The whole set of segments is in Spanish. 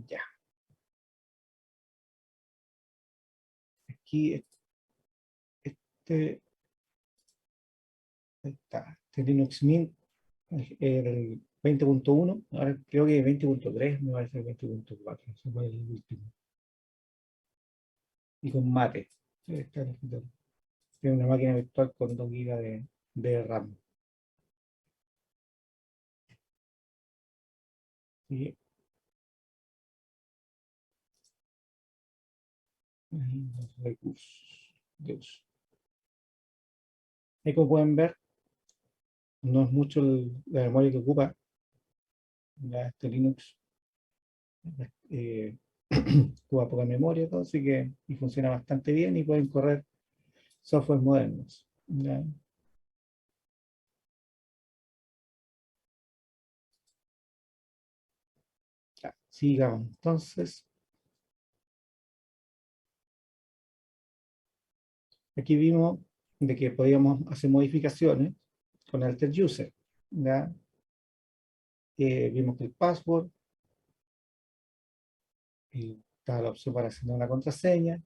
Ya. Aquí, este, ahí está, este Linux Mint, el 20.1, ahora creo que 20.3, me parece el 20.4, ese fue el último. Y con mate. Tiene una máquina virtual con 2 GB de RAM. Y los recursos de uso. Ahí como pueden ver, no es mucho la memoria que ocupa ya este Linux. Ocupa poca memoria, todo, así que y funciona bastante bien y pueden correr software modernos. ¿Ya? Ya, sigamos. Entonces, aquí vimos de que podíamos hacer modificaciones con Alter User. ¿Ya? Vimos que el password, está la opción para asignar una contraseña,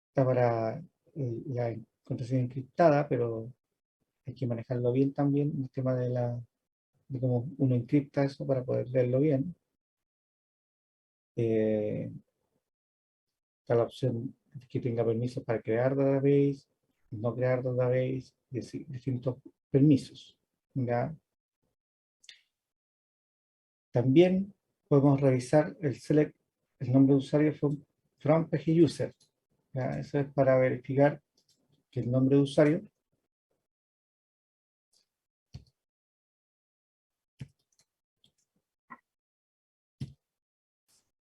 está para la contraseña encriptada, pero hay que manejarlo bien también, el tema de cómo uno encripta eso para poder leerlo bien. Está la opción que tenga permisos para crear database, no crear database, distintos permisos. ¿Ya? También podemos revisar el select, el nombre de usuario from page user. ¿Ya? Eso es para verificar que el nombre de usuario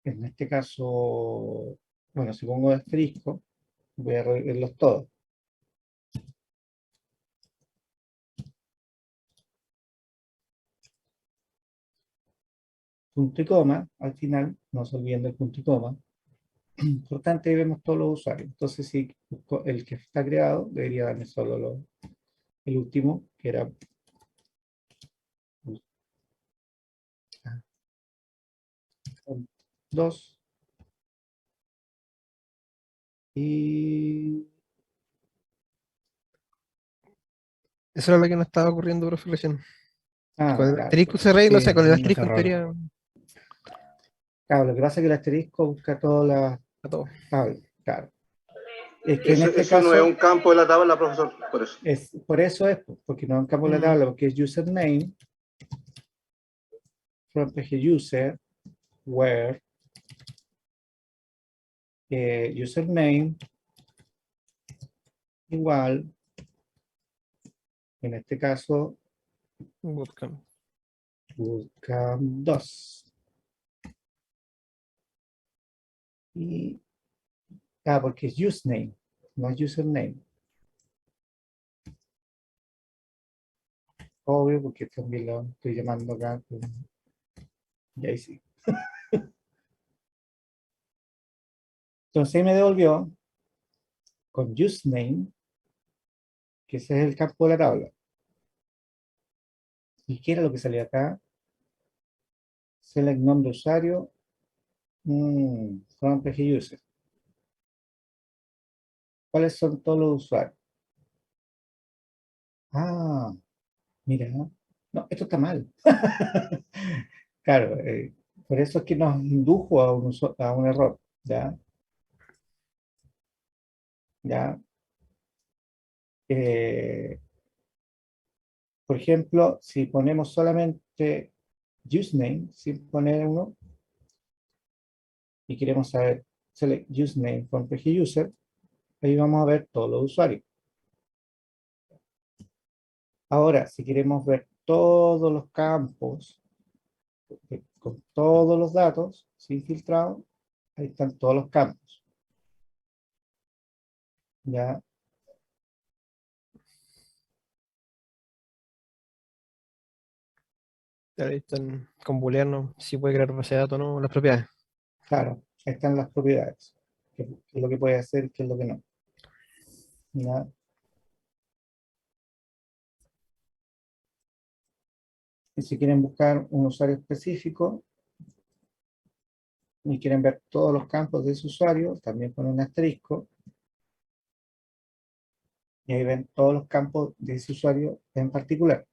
en este caso, bueno, si pongo asterisco, voy a reverlos todos. Punto y coma, al final, no se olviden del punto y coma. Importante, ahí vemos todos los usuarios. Entonces, si busco el que está creado, debería darme solo el último, que era 2. Y Esa era la que no estaba ocurriendo, profe, recién. Con el claro, asterisco se arregla, o sea, con el no se asterisco en arrolla. teoría claro, lo que pasa es que el asterisco busca todas las a todo. tablas, claro. Es que en este Eso no es caso, un campo de la tabla, profesor, por eso. por eso es, porque no campo la tabla, porque es username, from page user, where, username, igual, en este caso, Bootcamp. buscan 2. Y, porque es username, no es username. Obvio, porque también lo estoy llamando acá. Y ahí sí. Entonces ahí me devolvió con username, que ese es el campo de la tabla. ¿Y qué era lo que salía acá? Select nombre de usuario, from page user. ¿Cuáles son todos los usuarios? Ah, mira, no, esto está mal. Claro, por eso es que nos indujo a un error, ¿ya? ¿Ya? Eh, por ejemplo, si ponemos solamente username, sin poner uno, y queremos saber select username from page user, ahí vamos a ver todos los usuarios. Ahora, si queremos ver todos los campos, con todos los datos, sin filtrado, ahí están todos los campos. ¿Ya? Ahí están con boolear, ¿no? Si puede crear base de datos, ¿no? Las propiedades. Claro, ahí están las propiedades. Qué es lo que puede hacer y qué es lo que no. ¿Ya? Y si quieren buscar un usuario específico, y quieren ver todos los campos de ese usuario, también ponen un asterisco, y ahí ven todos los campos de ese usuario en particular.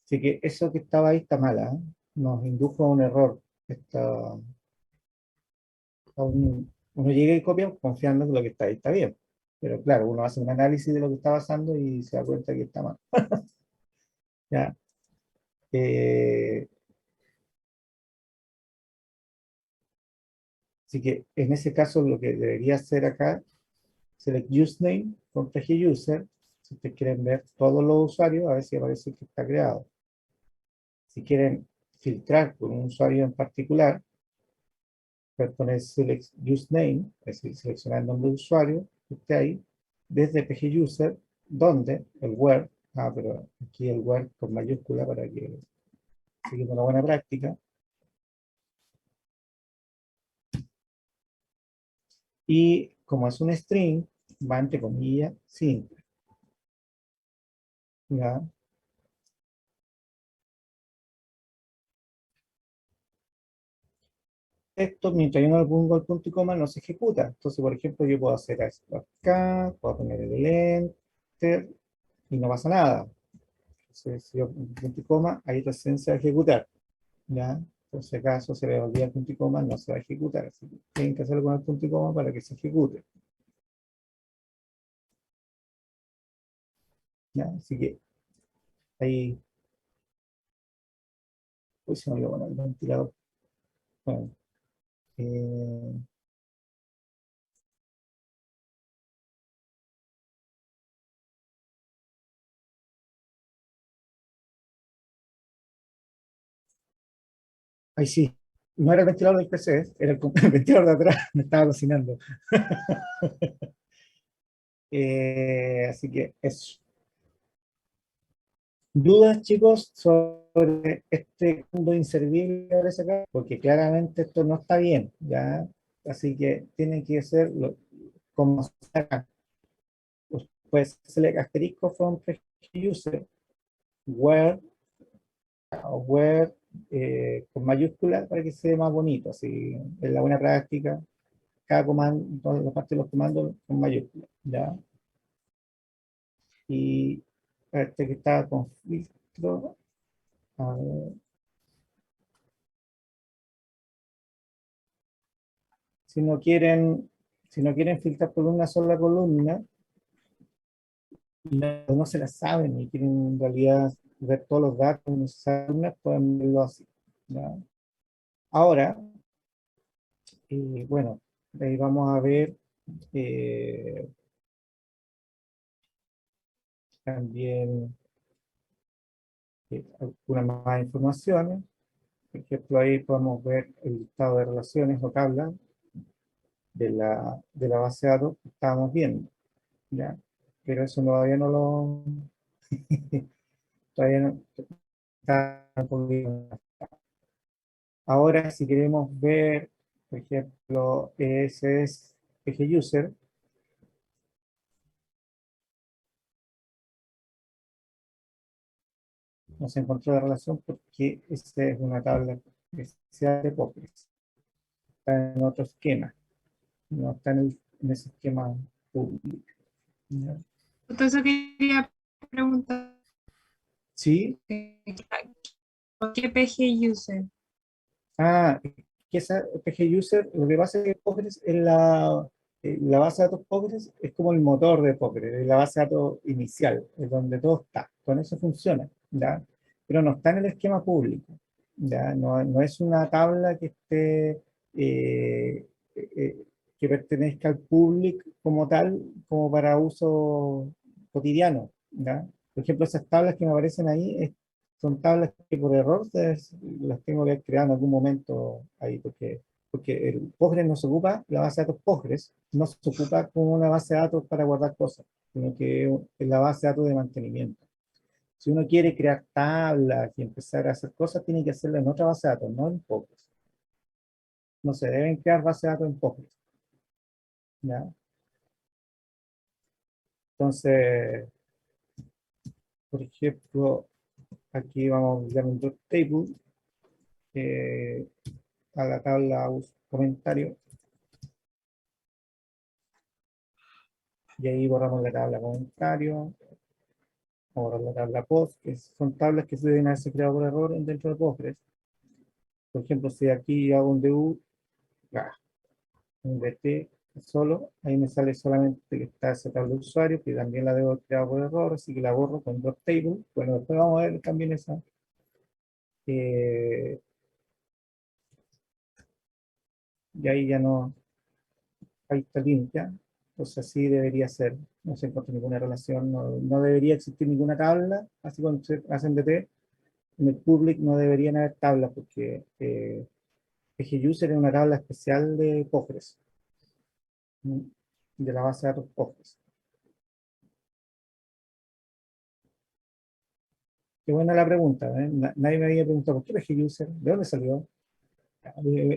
Así que eso que estaba ahí está mala, ¿eh? Nos indujo a un error. Uno llega y copia confiando que lo que está ahí está bien. Pero claro, uno hace un análisis de lo que está pasando y se da cuenta que está mal. ¿Ya? Eh, Así que en ese caso lo que debería hacer acá, select username con PG user, si ustedes quieren ver todos los usuarios, a ver si aparece que está creado. Si quieren filtrar por un usuario en particular, pueden poner select username, es decir, seleccionar el nombre de usuario, que esté ahí, desde PG user, donde el where, pero aquí el where con mayúscula para que sigamos una buena práctica. Y como es un string, va entre comillas, simple. ¿Ya? Esto, mientras yo no le pongo el punto y coma, no se ejecuta. Entonces, por ejemplo, yo puedo hacer esto acá, puedo poner el enter, y no pasa nada. Entonces, si yo pongo punto y coma, ahí recién se va a ejecutar. ¿Ya? Por si acaso se le olvida el punto y coma, no se va a ejecutar. Así que tienen que hacerlo con el punto y coma para que se ejecute. ¿Ya? Así que ahí, pues se me olvidó poner el ventilador. Bueno, eh, ahí sí. No era el ventilador del PC, era el, el ventilador de atrás, me estaba cocinando. Así que eso. ¿Dudas, chicos, sobre este mundo inservible que aparece acá? Porque claramente esto no está bien, ¿ya? Así que tienen que ser como se acá. Pues select asterisco from user, where, o where con mayúscula para que se vea más bonito, así en la buena práctica, cada comando, todas las partes de los comandos con mayúscula, ¿ya? Y este que está con filtro, a ver, si no quieren, si no quieren filtrar por una sola columna, y no se la saben y quieren en realidad ver todos los datos en esas columnas, pueden verlo así, ¿ya? Ahora, bueno, ahí vamos a ver eh, también algunas más informaciones. Por ejemplo, ahí podemos ver el listado de relaciones o tablas de la base de datos que estábamos viendo, ¿ya? Pero eso todavía no lo... todavía no está un poquito. Ahora, si queremos ver, por ejemplo, ese es PG User, nos encontró la relación porque esta es una tabla especial de Postgres. Está en otro esquema, no está en ese esquema público, ¿ya? Entonces quería preguntar, Sí, ¿por qué PG user? que esa PG User, lo que pasa es que Postgres es la base de datos Postgres es como el motor de Postgres, es la base de datos inicial, es donde todo está, con eso funciona, ¿ya? Pero no está en el esquema público, ¿ya? No, no es una tabla que esté, que pertenezca al público como tal, como para uso cotidiano, ¿ya? Por ejemplo, esas tablas que me aparecen ahí son tablas que por error las tengo que haber creado en algún momento ahí, porque el Postgres no se ocupa, la base de datos Postgres no se ocupa como una base de datos para guardar cosas, sino que es la base de datos de mantenimiento. Si uno quiere crear tablas y empezar a hacer cosas, tiene que hacerlo en otra base de datos, no en Postgres. No se deben crear bases de datos en Postgres, ¿ya? Entonces, por ejemplo, aquí vamos a usar un dot table a la tabla comentario, y ahí borramos la tabla comentario, borrar la tabla post, que son tablas que se deben haberse creado por error dentro de Postgres. Por ejemplo, si aquí hago un DU, un DT solo, ahí me sale solamente que está esa tabla de usuario, que también la debo crear por error, así que la borro con dot table. Bueno, después vamos a ver también esa. Y ahí ya no, ahí está limpia. Entonces así debería ser. No se encuentra ninguna relación, no debería existir ninguna tabla, así cuando se hacen DT. En el public no deberían haber tablas porque PGUser es una tabla especial de Postgres, de la base de datos Postgres. Qué buena la pregunta, ¿eh? Nadie me había preguntado, ¿por qué PGUser? ¿De dónde salió?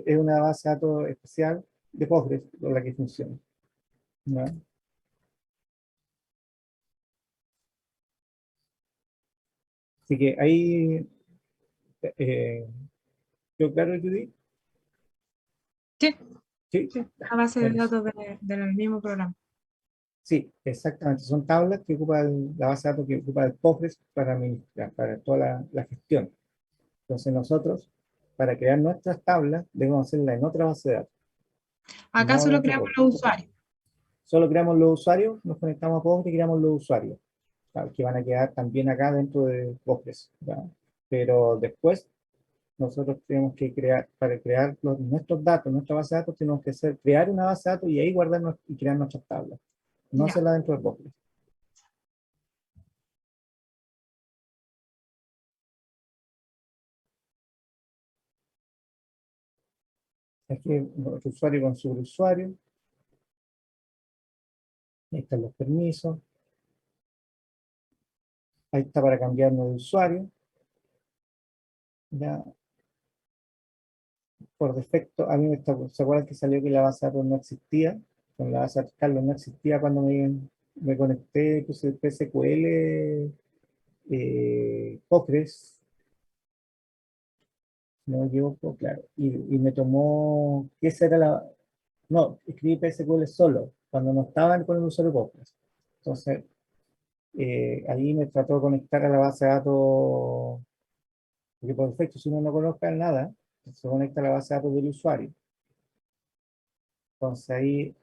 Es una base de datos especial de Postgres con la que funciona, ¿no? Así que ahí, ¿quedó claro, Judy? Sí, Sí, sí, la base de bueno, datos del mismo programa. sí, exactamente. Son tablas que ocupa la base de datos que ocupa el Postgres para administrar, para toda la gestión. Entonces nosotros, para crear nuestras tablas, debemos hacerlas en otra base de datos, Acá no solo dentro de creamos Postgres. los usuarios. Solo creamos los usuarios, nos conectamos a Postgres y creamos los usuarios, ¿sabes? Que van a quedar también acá dentro de Postgres, ¿ya? Pero después nosotros tenemos que crear, para crear nuestros datos, nuestra base de datos, tenemos que crear una base de datos y ahí guardar y crear nuestras tablas, no Ya. hacerla dentro de Postgres. Aquí nuestro usuario con su usuario, ahí están los permisos, ahí está para cambiarnos de usuario, ya por defecto, a mí ¿se acuerdan que salió que la base de datos no existía? Con la base de datos Carlos no existía cuando me conecté, puse PSQL, Postgres, si no me equivoco, claro, y me tomó, que esa era no, escribí PSQL solo, cuando no estaban con el usuario Postgres. Entonces, ahí me trató de conectar a la base de datos, porque por defecto, si uno no conozca nada, se conecta a la base de datos del usuario. Entonces ahí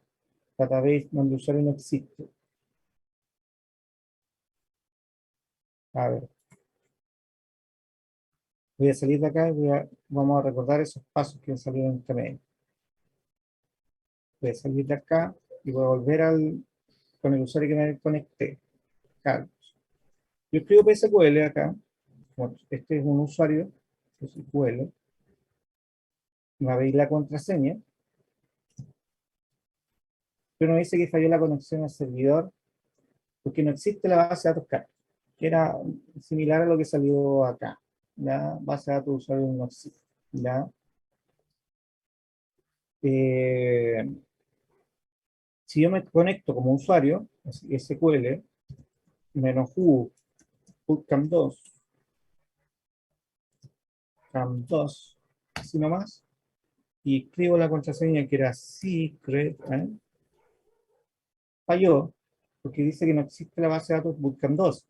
database donde el usuario no existe. A ver, voy a salir de acá y vamos a recordar esos pasos que han salido en este medio. Voy a salir de acá y voy a volver con el usuario que me conecté, Carlos. Yo escribo PSQL acá, este es un usuario, PSQL, me va a pedir la contraseña, pero me dice que falló la conexión al servidor porque no existe la base de datos Carlos, que era similar a lo que salió acá. La base de datos de usuario no existe. ¿Ya? Si yo me conecto como usuario, SQL, -u, bootcamp 2, cam2, así nomás, y escribo la contraseña que era secret, falló, porque dice que no existe la base de datos bootcamp 2.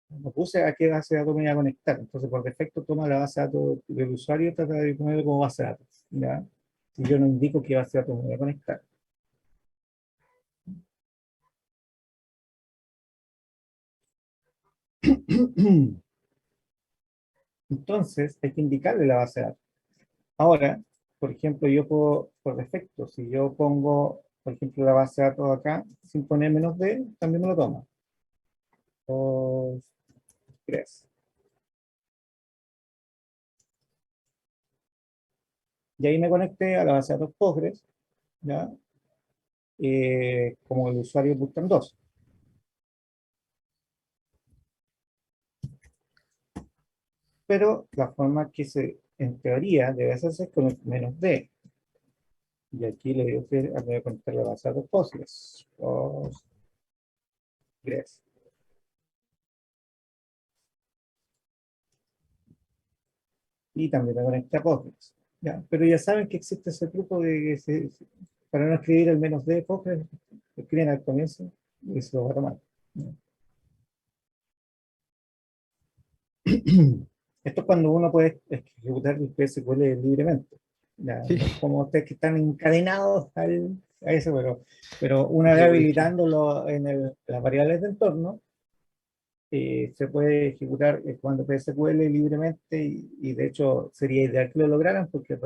No puse a qué base de datos me iba a conectar, entonces por defecto toma la base de datos del usuario y trata de ponerlo como base de datos, ¿ya? Si yo no indico qué base de datos me voy a conectar. Entonces hay que indicarle la base de datos. Ahora, por ejemplo, yo puedo, por defecto, si yo pongo, por ejemplo, la base de datos acá, sin poner -d, también me lo toma. 2, 3. Y ahí me conecté a la base de datos Postgres, ¿ya? Como el usuario Bootcamp 2. Pero la forma que en teoría debe hacerse es con el -d. Y aquí le digo que voy a conectar la base de datos Postgres. Postgres. Y también me conecté a Postgres. Ya, pero ya saben que existe ese truco de que para no escribir el menos de Postgres, escriben al comienzo y se lo va a tomar. Esto es cuando uno puede ejecutar el PSQL libremente. Ya, Sí. no es como ustedes que están encadenados a eso, pero una vez Sí, habilitándolo en las variables de entorno, se puede ejecutar cuando PSQL libremente y de hecho sería ideal que lo lograran porque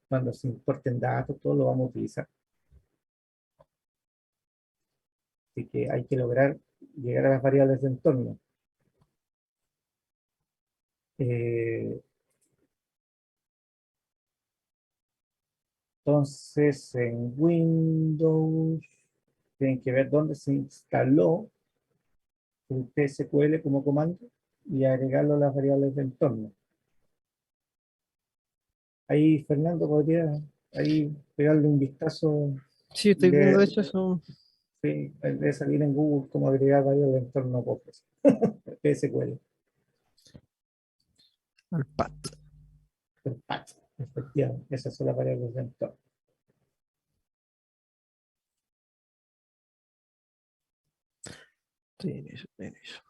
cuando se importen datos, todo lo vamos a utilizar. Así que hay que lograr llegar a las variables de entorno. Eh, entonces, en Windows, tienen que ver dónde se instaló el PSQL como comando y agregarlo a las variables de entorno. Ahí, Fernando, podría ahí pegarle un vistazo Sí, estoy viendo de de, hecho eso de salir en Google cómo agregar variables de entorno Postgres, PSQL, al PAT. el patch, efectivamente, esas son las variables de entorno. Estoy en eso, estoy en eso.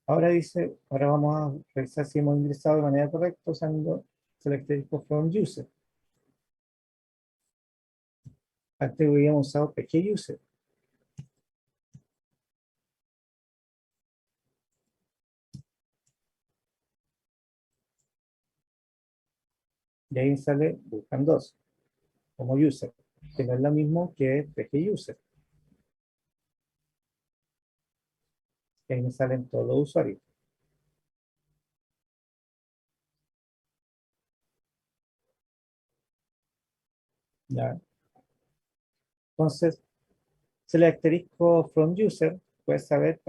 Ahora dice, ahora vamos a revisar si hemos ingresado de manera correcta usando Selected from User. Antes habíamos usado PG User. Y ahí sale buscan dos como user, que no es lo mismo que PG User. Y ahí me salen todos los usuarios. ¿Ya? Entonces, selectorisco from user, puedes saber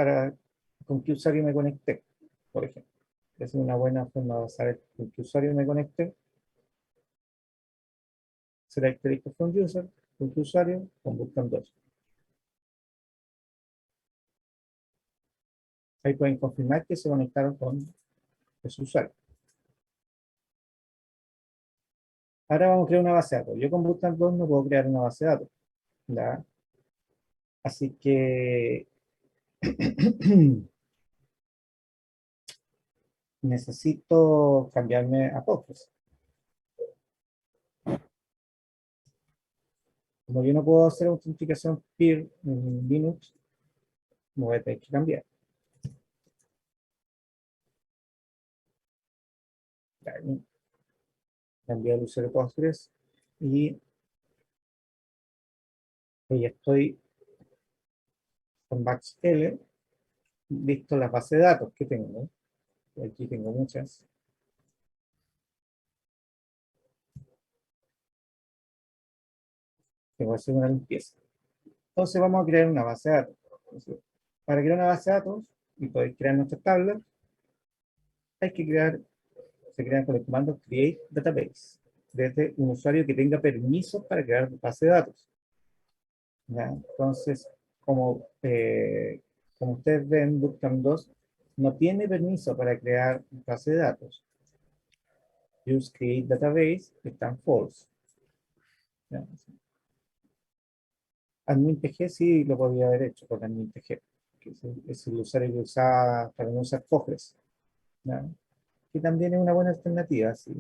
con qué usuario me conecté, por ejemplo. Es una buena forma de saber con qué usuario me conecté. Selectorisco from user, con qué usuario, con buscan dos. Ahí pueden confirmar que se conectaron con ese usuario. Ahora vamos a crear una base de datos. Yo con Bootcamp 2 no puedo crear una base de datos. ¿Ya? Así que necesito cambiarme a Postgres. Como yo no puedo hacer autenticación peer en Linux, me voy a tener que cambiar. Cambié el usuario Postgres y ya estoy con BackScaler, listo las bases de datos que tengo. Aquí tengo muchas. Tengo que hacer una limpieza. Entonces vamos a crear una base de datos. Entonces, para crear una base de datos y poder crear nuestras tablas, hay que se crean con el comando create database, desde un usuario que tenga permisos para crear base de datos. ¿Ya? Entonces, como ustedes ven, Bootcamp 2 no tiene permiso para crear base de datos. Use create database está en false. ¿Ya? Admin TG sí lo podría haber hecho con admin TG, que es el usuario que usaba para no usar Postgres. ¿Ya? Que también es una buena alternativa, ¿sí?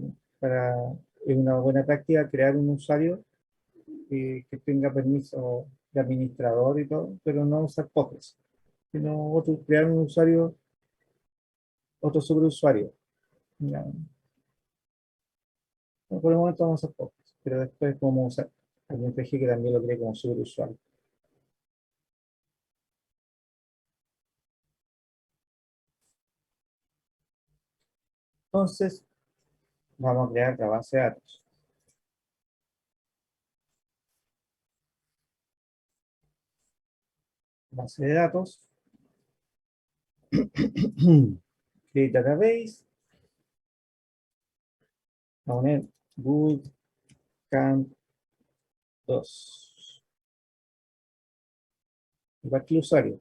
Es una buena práctica crear un usuario que tenga permiso de administrador y todo, pero no usar Postgres, sino crear un usuario, otro superusuario. ¿Ya? Bueno, por el momento vamos a usar Postgres, pero después vamos a usar algún PG que también lo cree como superusuario. Entonces, vamos a crear la base de datos. Base de datos. Create database. Vamos a poner bootcamp 2. Igual que el usuario.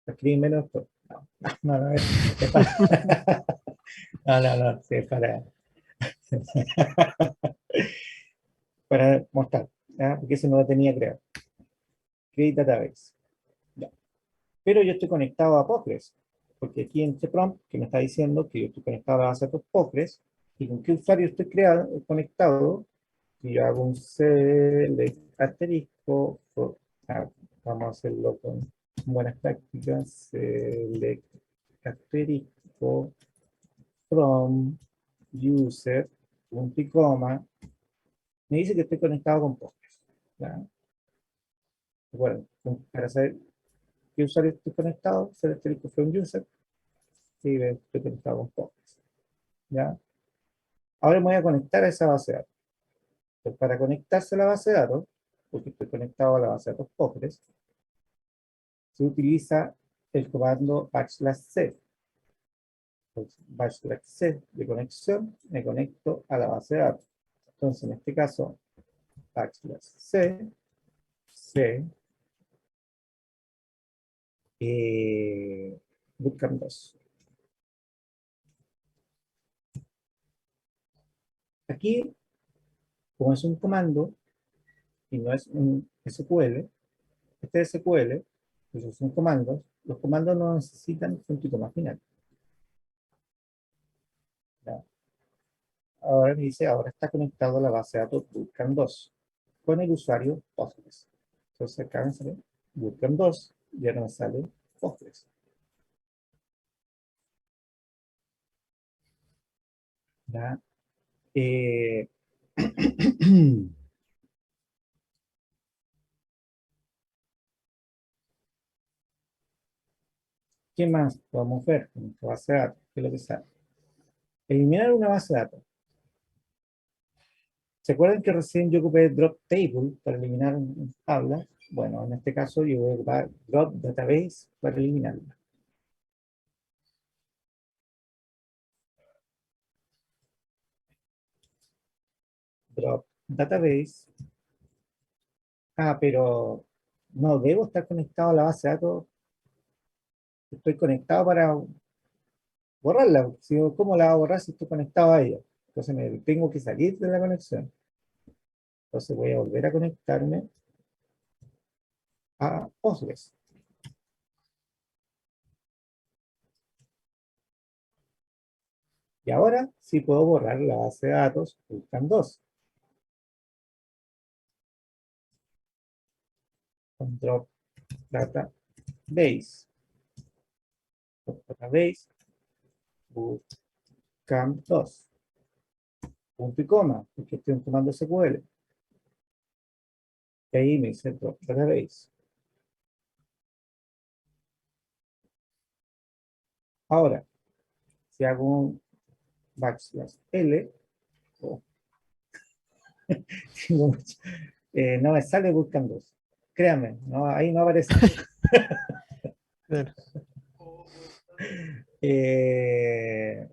Escribí menos esto. No, no, no, es para... no, sí, es para mostrar, ¿ya? Porque ese no lo tenía creado. Create database. Ya. Pero yo estoy conectado a Postgres, porque aquí en este prompt que me está diciendo que yo estoy conectado a la base de datos Postgres, y con qué usuario estoy conectado, y yo hago un select asterisco, vamos a hacerlo con buenas prácticas, select asterisco from user, punto y coma, me dice que estoy conectado con Postgres. ¿Ya? Bueno, para saber qué usuario estoy conectado, select asterisco from user, y estoy conectado con Postgres. ¿Ya? Ahora me voy a conectar a esa base de datos. Entonces, para conectarse a la base de datos, porque estoy conectado a la base de datos Postgres, se utiliza el comando /c. /c de conexión, me conecto a la base de datos. Entonces, en este caso, /c, c, bootcamp 2. Aquí, como es un comando y no es un SQL, este SQL, esos son comandos, los comandos no necesitan punto y coma final. ¿Ya? Ahora me dice, ahora está conectado a la base de datos bootcamp 2 con el usuario Postgres. Entonces acá me sale bootcamp 2 y ahora me sale Postgres. ¿Ya? Eh, ¿Qué más podemos ver con esta base de datos? ¿Qué es lo que sale? Eliminar una base de datos. ¿Se acuerdan que recién yo ocupé drop table para eliminar tablas? Bueno, en este caso yo voy a ocupar drop database para eliminarla. Drop database. Pero no debo estar conectado a la base de datos. Estoy conectado para borrarla. ¿Cómo la voy a borrar si estoy conectado a ella? Entonces me tengo que salir de la conexión. Entonces voy a volver a conectarme a Postgres. Y ahora sí puedo borrar la base de datos bootcamp 2. Con drop database. Database bootcamp 2. Punto y coma, porque estoy en comando SQL. Y ahí me dice drop database. Ahora, si hago un /L, oh, no me sale buscando. Créanme, no, ahí no aparece. Claro. Eh,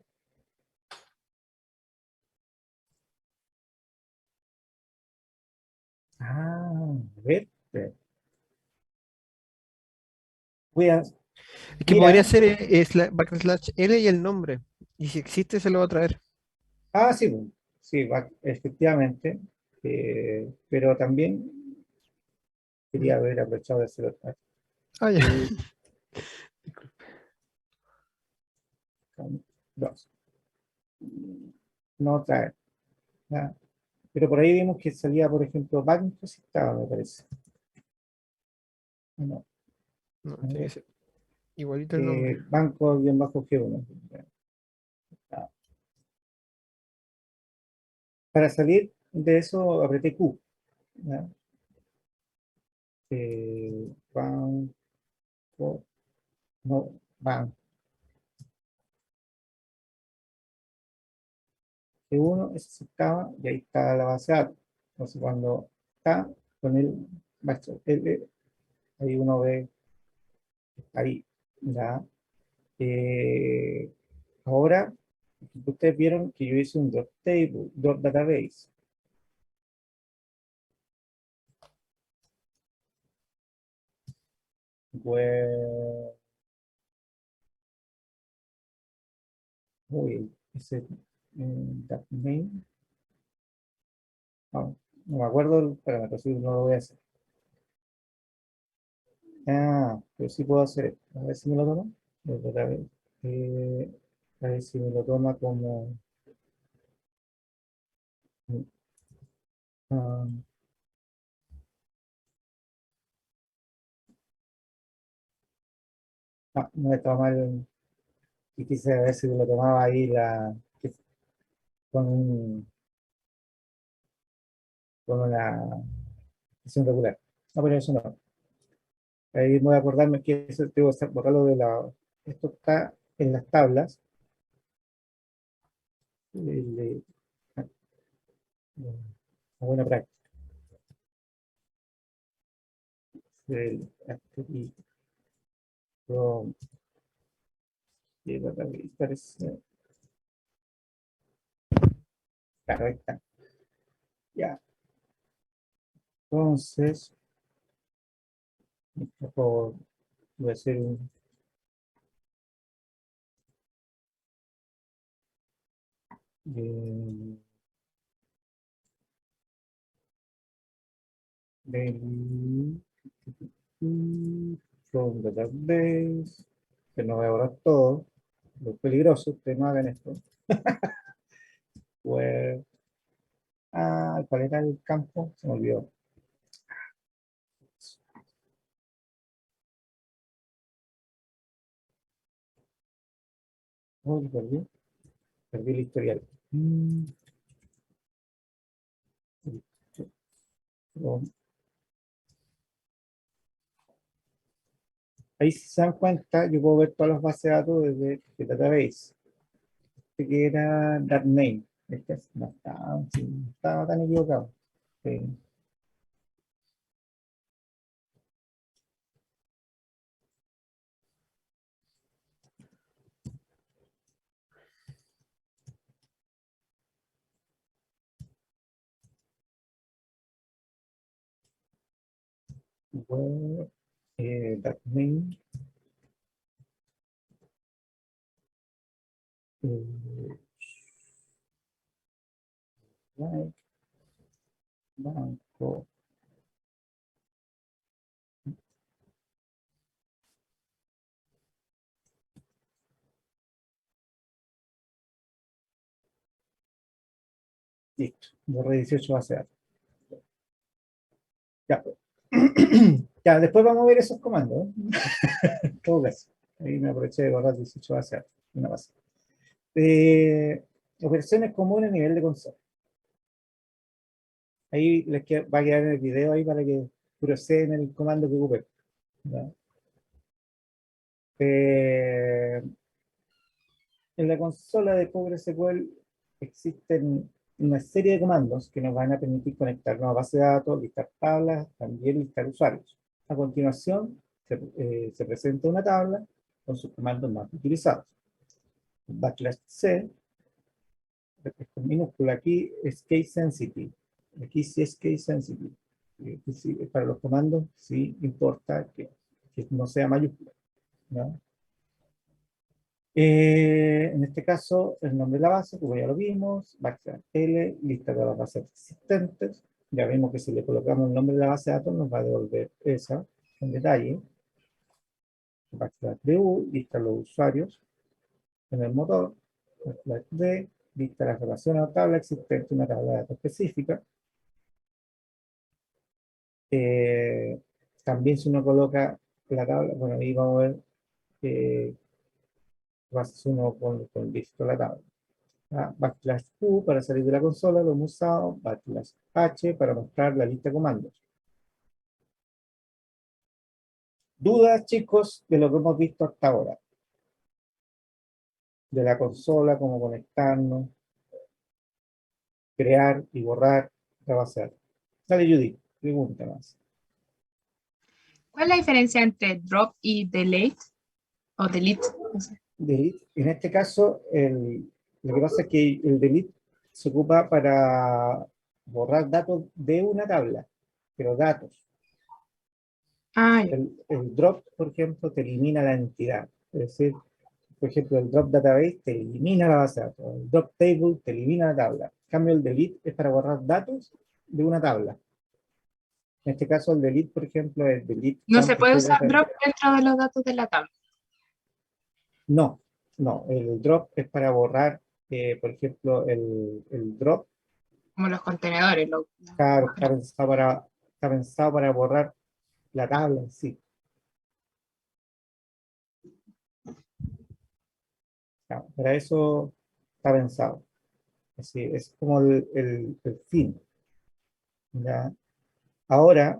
a ver, voy a, Es que podría mira, ser backslash L y el nombre. Y si existe, se lo va a traer. sí, sí, efectivamente, pero también quería haber aprovechado de hacer otra. Ah, ya. Dos. No trae. ¿Ya? Pero por ahí vimos que salía, por ejemplo, Banco si estaba, me parece. No, No, a tiene que ver, ser igualito el nombre. Banco-G1. Ah, para salir de eso, apreté Q. ¿Ya? Banco, no, banco. G1, ese sí estaba, y ahí está la base de datos. Entonces, cuando está con el macho L, ahí uno ve, ahí, ¿ya? Eh, ahora Ustedes vieron que yo hice un dot table, dot database. Where, uy, ese that name. No, no me acuerdo el parámetro, sí, no lo voy a hacer. Ah, pero sí puedo hacer esto. A ver si me lo toma. A ver si me lo toma como. ah, no me toma el. Y quise ver si me lo tomaba ahí con, con una sesión regular. No, pero eso no. Ahí me voy a acordarme que eso tengo que borrarlo de la. Esto está en las tablas. El- ah, una buena práctica. Aquí, parece. Claro, ahí está. Ya. Entonces, voy a hacer un. eh, del from database, que no voy a borrar todo, lo peligroso, ustedes no hagan esto. Where, ¿cuál era el campo? Se me olvidó. Oh, lo perdí el historial. From. Ahí si se dan cuenta, yo puedo ver todas las bases de datos desde el database. Este que era that name. Este no estaba, sí, no estaba tan equivocado. Sí. Where, that name. Like, banco. Listo. Borré 18 bases de datos. Ya. Ya, después vamos a ver esos comandos. En todo caso. Ahí me aproveché de borrar 18 bases de datos. Una base. Operaciones comunes a nivel de consola. Ahí va a quedar en el video ahí para que proceden el comando que ocupen. ¿Ya? En la consola de PostgreSQL existen una serie de comandos que nos van a permitir conectarnos a base de datos, listar tablas, también listar usuarios. A continuación, se presenta una tabla con sus comandos más utilizados. \c, con minúscula aquí, es case sensitive. Aquí sí es case sensitive. Aquí sí, para los comandos sí importa que no sea mayúscula, ¿no? En este caso, el nombre de la base, como ya lo vimos, \l, lista de las bases existentes. Ya vimos que si le colocamos el nombre de la base de datos, nos va a devolver esa en detalle. \du, lista de los usuarios en el motor. \d, lista de las relaciones a tabla existente, una tabla de datos específica. También si uno coloca la tabla, bueno, ahí vamos a ver uno con el dígito de la tabla. \Q para salir de la consola, lo hemos usado. \H para mostrar la lista de comandos. ¿Dudas, chicos, de lo que hemos visto hasta ahora? De la consola, cómo conectarnos, crear y borrar la base de datos. Dale, Judy, pregunta más. ¿Cuál es la diferencia entre drop y delete? O delete, no sé. En este caso, Lo que pasa es que el delete se ocupa para borrar datos de una tabla, pero datos. Ah, ya. El drop, por ejemplo, te elimina la entidad. Es decir, por ejemplo, el drop database te elimina la base de datos. El drop table te elimina la tabla. En cambio, el delete es para borrar datos de una tabla. En este caso, el delete, por ejemplo, es delete No from se puede PG usar database. drop dentro de los datos de la tabla. No, no. El drop es para borrar, por ejemplo, el drop. Como los contenedores. Claro, está pensado para borrar la tabla en sí. Claro, para eso está pensado. Así, es como el fin. ¿Ya? Ahora,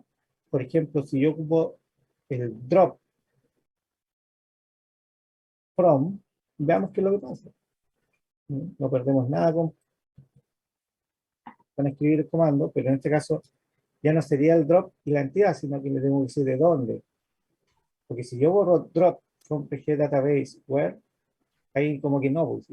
por ejemplo, si yo ocupo el drop from, veamos qué es lo que pasa. No perdemos nada con escribir el comando, pero en este caso ya no sería el drop y la entidad, sino que le tengo que decir de dónde. Porque si yo borro drop from pg database where, ahí como que no, pues,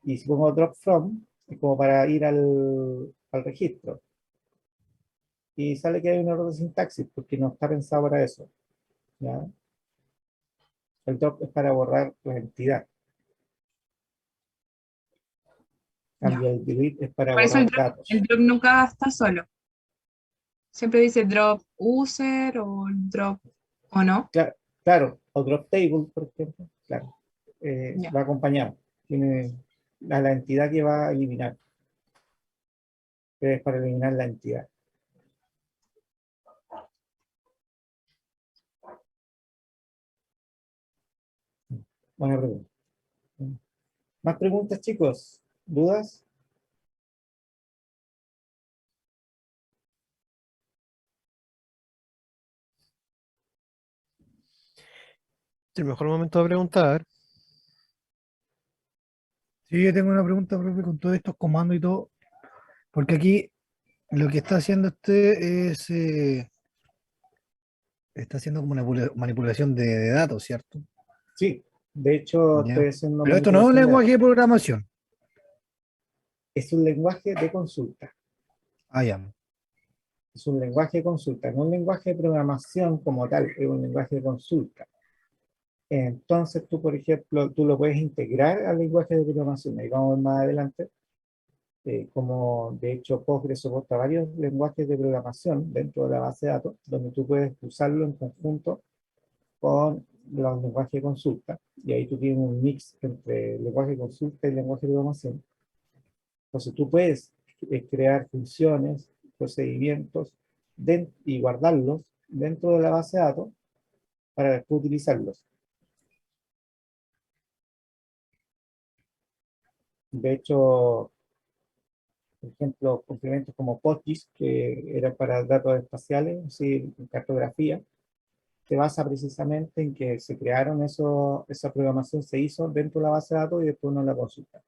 y si pongo drop from, es como para ir al registro. Y sale que hay un error de sintaxis, porque no está pensado para eso. ¿Ya? El drop es para borrar la entidad. Ya. Cambio el delete es para Por eso borrar el datos. drop nunca está solo. Siempre dice drop user o drop o no. Claro, claro, o drop table, por ejemplo, claro, Ya. va acompañado. Tiene la entidad que va a eliminar. Es para eliminar la entidad. Buena pregunta. ¿Más preguntas, chicos? ¿Dudas? Es el mejor momento de preguntar. Sí, yo tengo una pregunta, profe, con todos estos comandos y todo, porque aquí lo que está haciendo usted es, está haciendo como una manipulación de datos, ¿cierto? Sí. De hecho, estoy Ya. haciendo Pero esto no es un manipulación de datos. lenguaje de programación. Es un lenguaje de consulta. Ah, ya. Es un lenguaje de consulta, no un lenguaje de programación como tal, es un lenguaje de consulta. Entonces tú, por ejemplo, tú lo puedes integrar al lenguaje de programación. Ahí vamos más adelante. Como de hecho Postgres soporta varios lenguajes de programación dentro de la base de datos, donde tú puedes usarlo en conjunto con los lenguajes de consulta. Y ahí tú tienes un mix entre lenguaje de consulta y lenguaje de programación. Entonces tú puedes crear funciones, procedimientos y guardarlos dentro de la base de datos para después utilizarlos. De hecho, por ejemplo, complementos como PostGIS, que era para datos espaciales, así, cartografía, se basa precisamente en que se crearon esa programación se hizo dentro de la base de datos y después uno la consulta.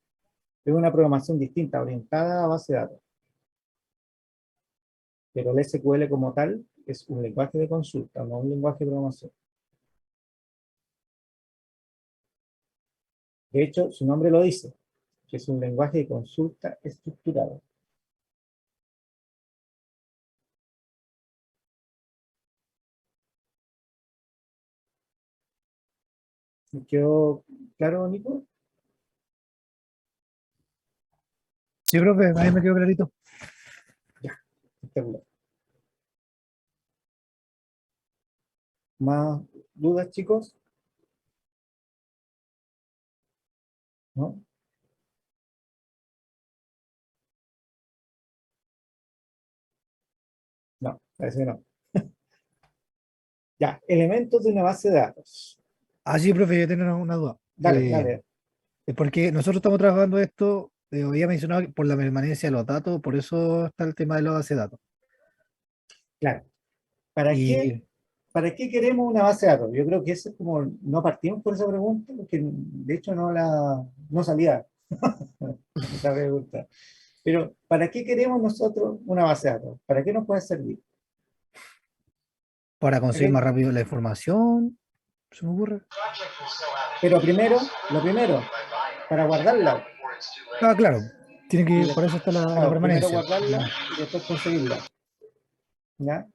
Es una programación distinta, orientada a base de datos. Pero el SQL como tal es un lenguaje de consulta, no un lenguaje de programación. De hecho, su nombre lo dice, que es un lenguaje de consulta estructurado. ¿Quedó claro, Nico? Sí, profe, a mí me quedó clarito. Espectacular. ¿Más dudas, chicos? ¿No? No, parece que no. Ya, elementos de una base de datos. Ah, sí, profe, yo tengo una duda. Dale, dale. Es porque nosotros estamos trabajando esto, había mencionado que por la permanencia de los datos, por eso está el tema de la base de datos. Claro. ¿Para qué, Y ¿Para qué queremos una base de datos? Yo creo que eso es como, no partimos por esa pregunta, porque de hecho no salía esa pregunta. Pero, ¿para qué queremos nosotros una base de datos? ¿Para qué nos puede servir? para ¿Para conseguir qué? más rápido la información, se me ocurre. Pero primero, lo primero, para guardarla. Ah, claro. Tiene que, Y por eso está la claro, primero permanencia. guardarla y después conseguirla. ¿Ya?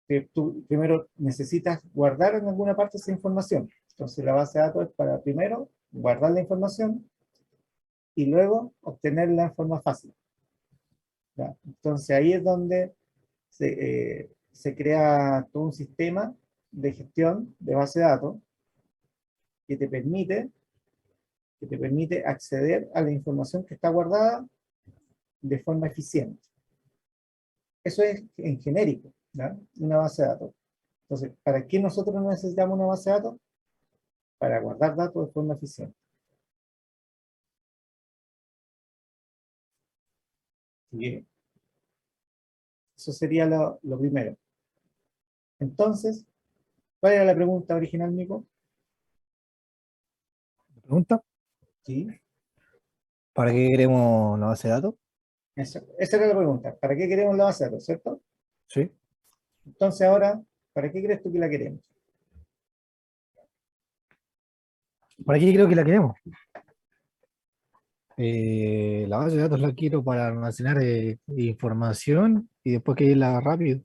Que tú primero necesitas guardar en alguna parte esa información. Entonces la base de datos es para primero guardar la información y luego obtenerla en forma fácil. ¿Ya? Entonces ahí es donde se crea todo un sistema de gestión de base de datos que te permite acceder a la información que está guardada de forma eficiente. Eso es en genérico, ¿ya? Una base de datos. Entonces, ¿para qué nosotros necesitamos una base de datos? Para guardar datos de forma eficiente. Bien. Eso sería lo primero. Entonces, ¿cuál era la pregunta original, Nico? Pregunta, Sí, ¿para qué queremos una base de datos? esa era la pregunta. ¿Para qué queremos la base de datos, cierto? Sí. Entonces ahora, ¿para qué crees tú que la queremos? ¿Para qué creo que la queremos? La base de datos la quiero para almacenar información y después que irla rápido,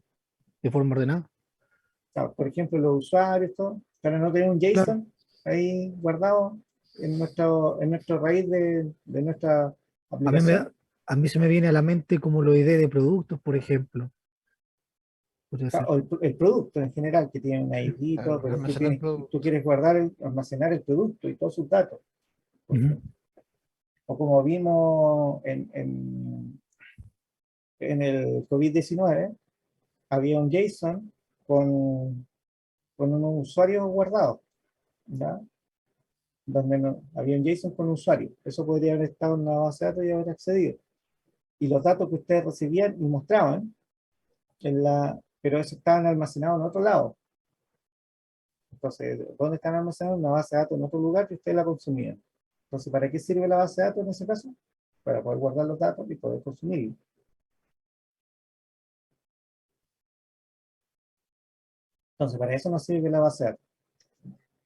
de forma ordenada. O sea, por ejemplo, los usuarios, todo, para no tener un Claro. JSON ahí guardado en nuestro raíz de nuestra A mí, me aplicación. da- a mí se me viene a la mente como lo ID de productos, por ejemplo. Podría ser. O el producto en general, que tiene un ID y todo, Claro, pero almacenar el tú producto. quieres guardar, almacenar el producto y todos sus datos, por Ujú. ejemplo. O como vimos en el COVID-19, había un JSON con unos usuarios guardados, ¿ya? Donde había un JSON con usuarios. Eso podría haber estado en la base de datos y haber accedido. Y los datos que ustedes recibían y mostraban, pero esos estaban almacenados en otro lado. Entonces, ¿dónde están almacenados? En una base de datos en otro lugar que ustedes la consumían. Entonces, ¿para qué sirve la base de datos en ese caso? Para poder guardar los datos y poder consumirlos. Entonces, para eso nos sirve la base de datos.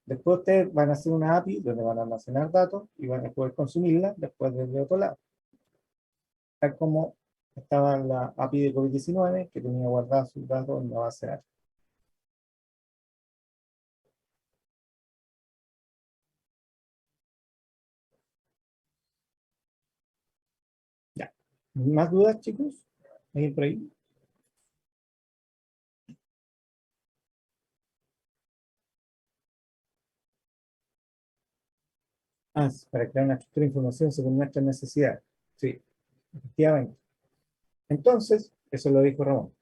Después ustedes van a hacer una API donde van a almacenar datos y van a poder consumirla después desde otro lado. Tal como estaba la API de COVID-19 que tenía guardados sus datos en la base de datos. Ya. ¿Más dudas, chicos? ¿Alguien por ahí? Ah, sí, para crear una estructura de información según nuestras necesidades. Sí, efectivamente. Entonces, eso lo dijo Ramón.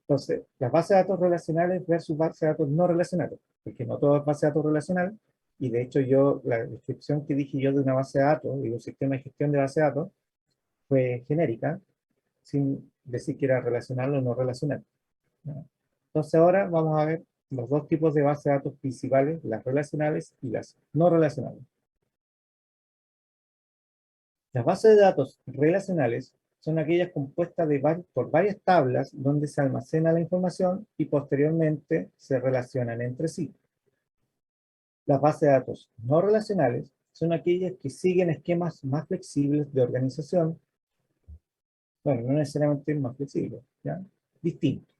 Entonces, las bases de datos relacionales versus bases de datos no relacionales, porque no todo es base de datos relacional, y de hecho la descripción que dije yo de una base de datos y de un sistema de gestión de base de datos fue genérica, sin decir que era relacional o no relacional. ¿No? Entonces ahora vamos a ver los dos tipos de bases de datos principales, las relacionales y las no relacionales. Las bases de datos relacionales son aquellas compuestas por varias tablas donde se almacena la información y posteriormente se relacionan entre sí. Las bases de datos no relacionales son aquellas que siguen esquemas más flexibles de organización, bueno, no necesariamente más flexibles, ¿ya? Distintos,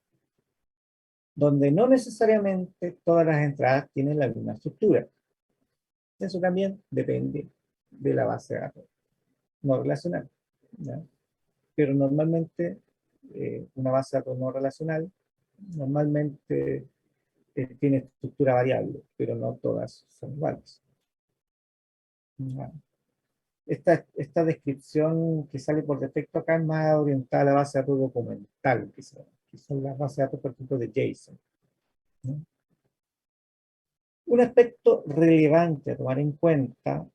donde no necesariamente todas las entradas tienen la misma estructura. Eso también depende de la base de datos no relacional, ¿ya? Pero normalmente una base de datos no relacional normalmente tiene estructura variable, pero no todas son iguales. ¿Ya? Esta descripción que sale por defecto acá es más orientada a la base de datos documental, que son las bases de datos, por ejemplo, de JSON, ¿no? Un aspecto relevante a tomar en cuenta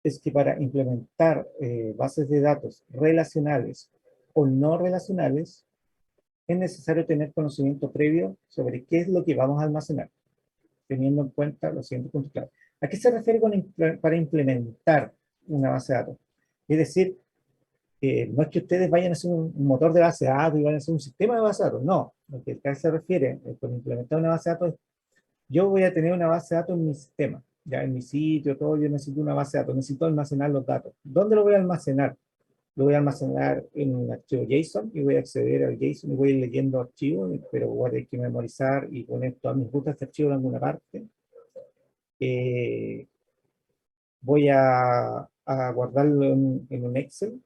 es que para implementar bases de datos relacionales o no relacionales, es necesario tener conocimiento previo sobre qué es lo que vamos a almacenar, teniendo en cuenta los siguientes puntos clave. ¿A qué se refiere para implementar una base de datos? Es decir, no es que ustedes vayan a hacer un motor de base de datos y vayan a hacer un sistema de base de datos, no. Lo que acá se refiere con implementar una base de datos, yo voy a tener una base de datos en mi sistema. ya en mi sitio, todo, yo necesito una base de datos, necesito almacenar los datos. ¿Dónde lo voy a almacenar? Lo voy a almacenar en un archivo JSON y voy a acceder al JSON y voy a ir leyendo archivos, pero voy a tener que memorizar y poner todas mis rutas de archivo en alguna parte. Voy a guardarlo en un Excel.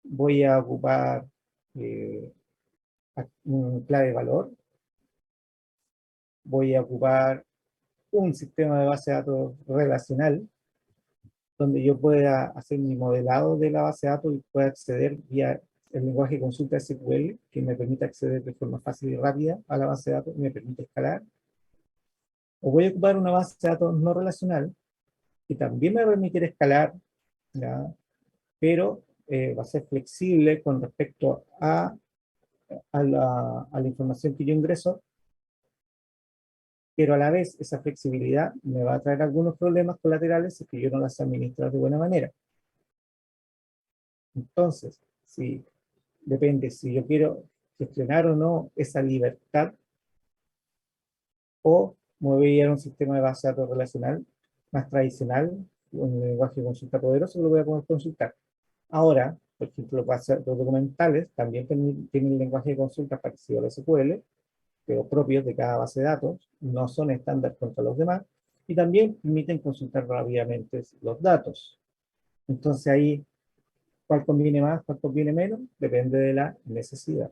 Voy a ocupar un clave de valor. Voy a ocupar un sistema de base de datos relacional, donde yo pueda hacer mi modelado de la base de datos y pueda acceder vía el lenguaje de consulta SQL, que me permite acceder de forma fácil y rápida a la base de datos y me permite escalar. O voy a ocupar una base de datos no relacional, que también me va a permitir escalar, ¿ya? Pero va a ser flexible con respecto a la información que yo ingreso, pero a la vez esa flexibilidad me va a traer algunos problemas colaterales si es que yo no las administro de buena manera. Entonces, si depende si yo quiero gestionar o no esa libertad, o me voy a ir a un sistema de base de datos relacional más tradicional, un lenguaje de consulta poderoso, lo voy a poder consultar. Ahora, por ejemplo, los documentales también tienen lenguaje de consulta parecido al SQL, pero propios de cada base de datos, no son estándar contra los demás, y también permiten consultar rápidamente los datos. Entonces ahí, ¿cuál conviene más, cuál conviene menos? Depende de la necesidad.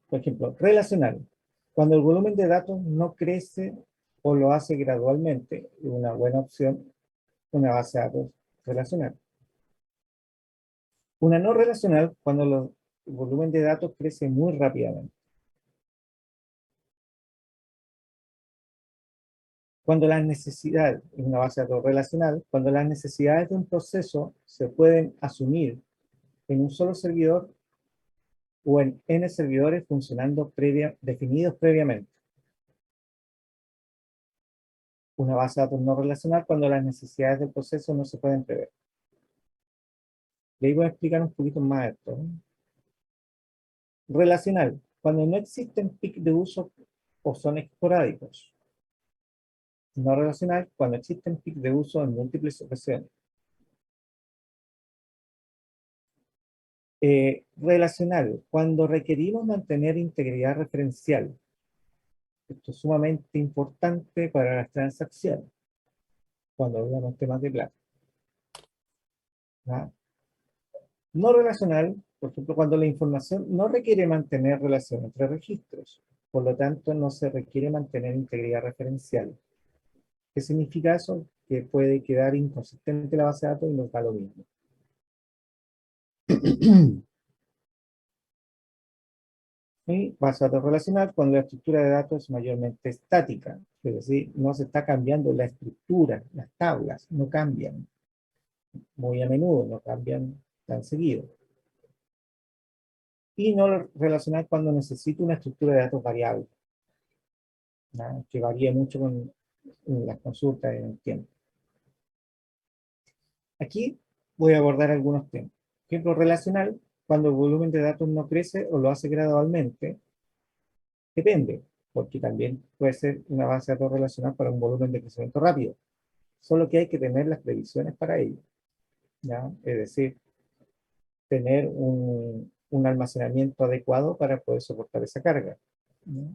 Por ejemplo, relacional. Cuando el volumen de datos no crece o lo hace gradualmente, es una buena opción una base de datos relacional. Una no relacional, cuando el volumen de datos crece muy rápidamente. Cuando las necesidades, en una base de datos relacional, cuando las necesidades de un proceso se pueden asumir en un solo servidor o en N servidores funcionando definidos previamente. Una base de datos no relacional cuando las necesidades del proceso no se pueden prever. Y ahí voy a explicar un poquito más esto. Relacional, cuando no existen picos de uso o son esporádicos. No relacional, cuando existen picos de uso en múltiples ocasiones. Relacional, cuando requerimos mantener integridad referencial. Esto es sumamente importante para las transacciones, cuando hablamos temas de plata. ¿Ah? No relacional, por ejemplo, cuando la información no requiere mantener relación entre registros, por lo tanto no se requiere mantener integridad referencial. ¿Qué significa eso? Que puede quedar inconsistente la base de datos y nos da lo mismo. Y base de datos relacional cuando la estructura de datos es mayormente estática, es decir, no se está cambiando la estructura, las tablas no cambian muy a menudo, no cambian tan seguido. Y no relacional cuando necesito una estructura de datos variable, ¿no? Que varía mucho con las consultas en el tiempo. Aquí voy a abordar algunos temas. Ejemplo relacional, cuando el volumen de datos no crece o lo hace gradualmente, depende, porque también puede ser una base de datos relacional para un volumen de crecimiento rápido. Solo que hay que tener las previsiones para ello, ¿ya? Es decir, tener un almacenamiento adecuado para poder soportar esa carga, ¿no?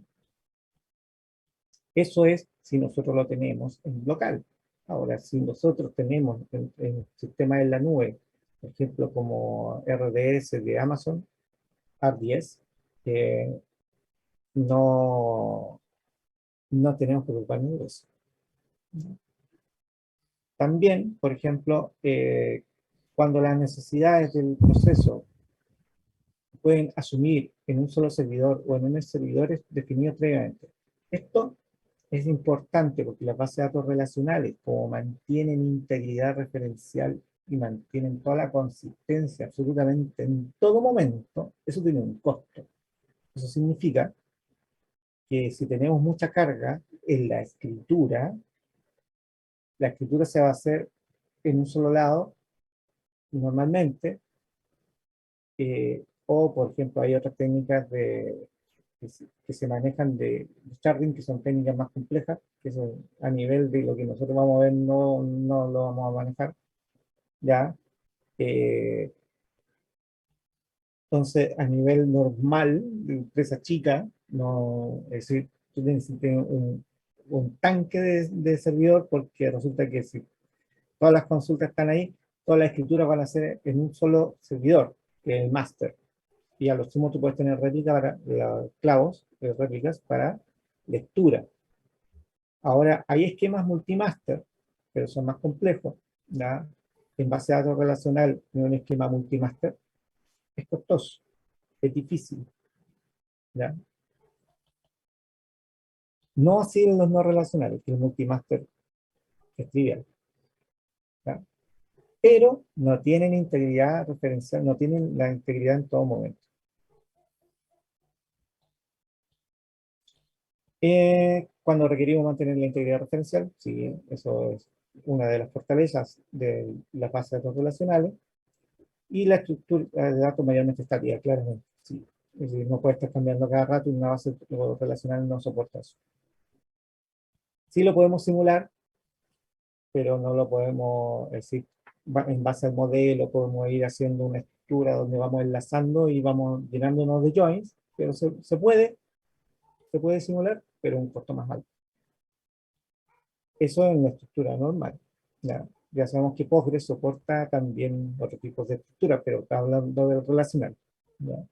Eso es si nosotros lo tenemos en local. Ahora, si nosotros tenemos en sistemas en la nube, por ejemplo, como RDS de Amazon, RDS, no, no tenemos que preocuparnos de eso. También, por ejemplo, cuando las necesidades del proceso pueden asumir en un solo servidor o en unos servidores definidos previamente. Esto es importante porque las bases de datos relacionales, como mantienen integridad referencial y mantienen toda la consistencia absolutamente en todo momento, eso tiene un costo. Eso significa que si tenemos mucha carga en la escritura se va a hacer en un solo lado, normalmente, o por ejemplo hay otras técnicas que se manejan de sharding, que son técnicas más complejas, que eso a nivel de lo que nosotros vamos a ver no lo vamos a manejar, ¿ya? Eh, entonces, a nivel normal, de empresa chica, no, es decir, tú necesitas un tanque de servidor, porque resulta que si todas las consultas están ahí, todas las escrituras van a ser en un solo servidor, que es el master. Y a lo sumo tú puedes tener réplicas para clavos, réplicas para lectura. Ahora, hay esquemas multimaster, pero son más complejos, ¿ya? En base a datos relacional, un esquema multimaster es costoso, es difícil, ¿ya? No así en los no relacionales, que el multimaster es trivial, ¿ya? Pero no tienen integridad referencial, no tienen la integridad en todo momento. Cuando requerimos mantener la integridad referencial, sí, eso es una de las fortalezas de las bases de datos relacionales, y la estructura de datos mayormente estática, claramente, sí. Es decir, no puede estar cambiando cada rato y una base relacional no soporta eso. Sí lo podemos simular, pero no lo podemos, es decir, en base al modelo podemos ir haciendo una estructura donde vamos enlazando y vamos llenándonos de joins, pero se puede simular, pero a un costo más alto. Eso en la estructura normal. Ya sabemos que Postgres soporta también otros tipos de estructura, pero está hablando de relacional. ¿Ya?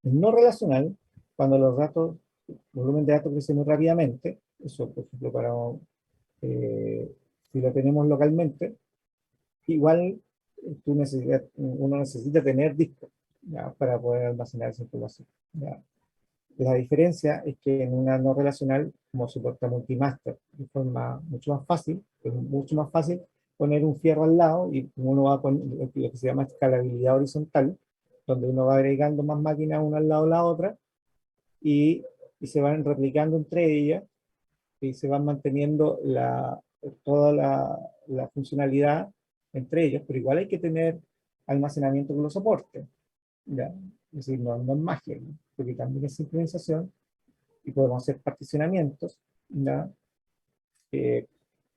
En no relacional, cuando los datos, el volumen de datos crece muy rápidamente, eso por ejemplo si lo tenemos localmente, igual uno necesita tener disco, ¿ya? Para poder almacenar esa información. ¿Ya? La diferencia es que en una no relacional, como soporta multimaster de forma mucho más fácil, es mucho más fácil poner un fierro al lado y uno va con lo que se llama escalabilidad horizontal, donde uno va agregando más máquinas una al lado de la otra y, se van replicando entre ellas y se van manteniendo toda la funcionalidad entre ellos, pero igual hay que tener almacenamiento que lo soporte. ¿Ya? Es decir, no es magia, ¿no? Porque también es sincronización y podemos hacer particionamientos, ¿ya? Eh,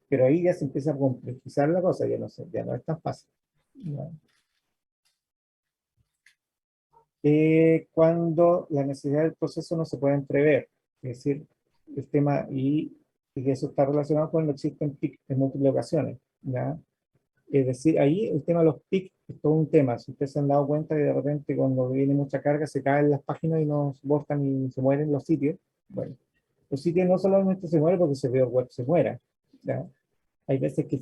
pero ahí ya se empieza a complejizar la cosa, ya no es tan fácil, ¿ya? Cuando la necesidad del proceso no se puede prever, es decir, el tema, y eso está relacionado cuando existen PIC en múltiples ocasiones, ¿ya? Es decir, ahí el tema de los PIC es todo un tema. Si ustedes se han dado cuenta que de repente cuando viene mucha carga se caen las páginas y no soportan y se mueren los sitios. Bueno, los sitios no solamente se mueren porque el servidor web se muera, ¿ya? Hay veces que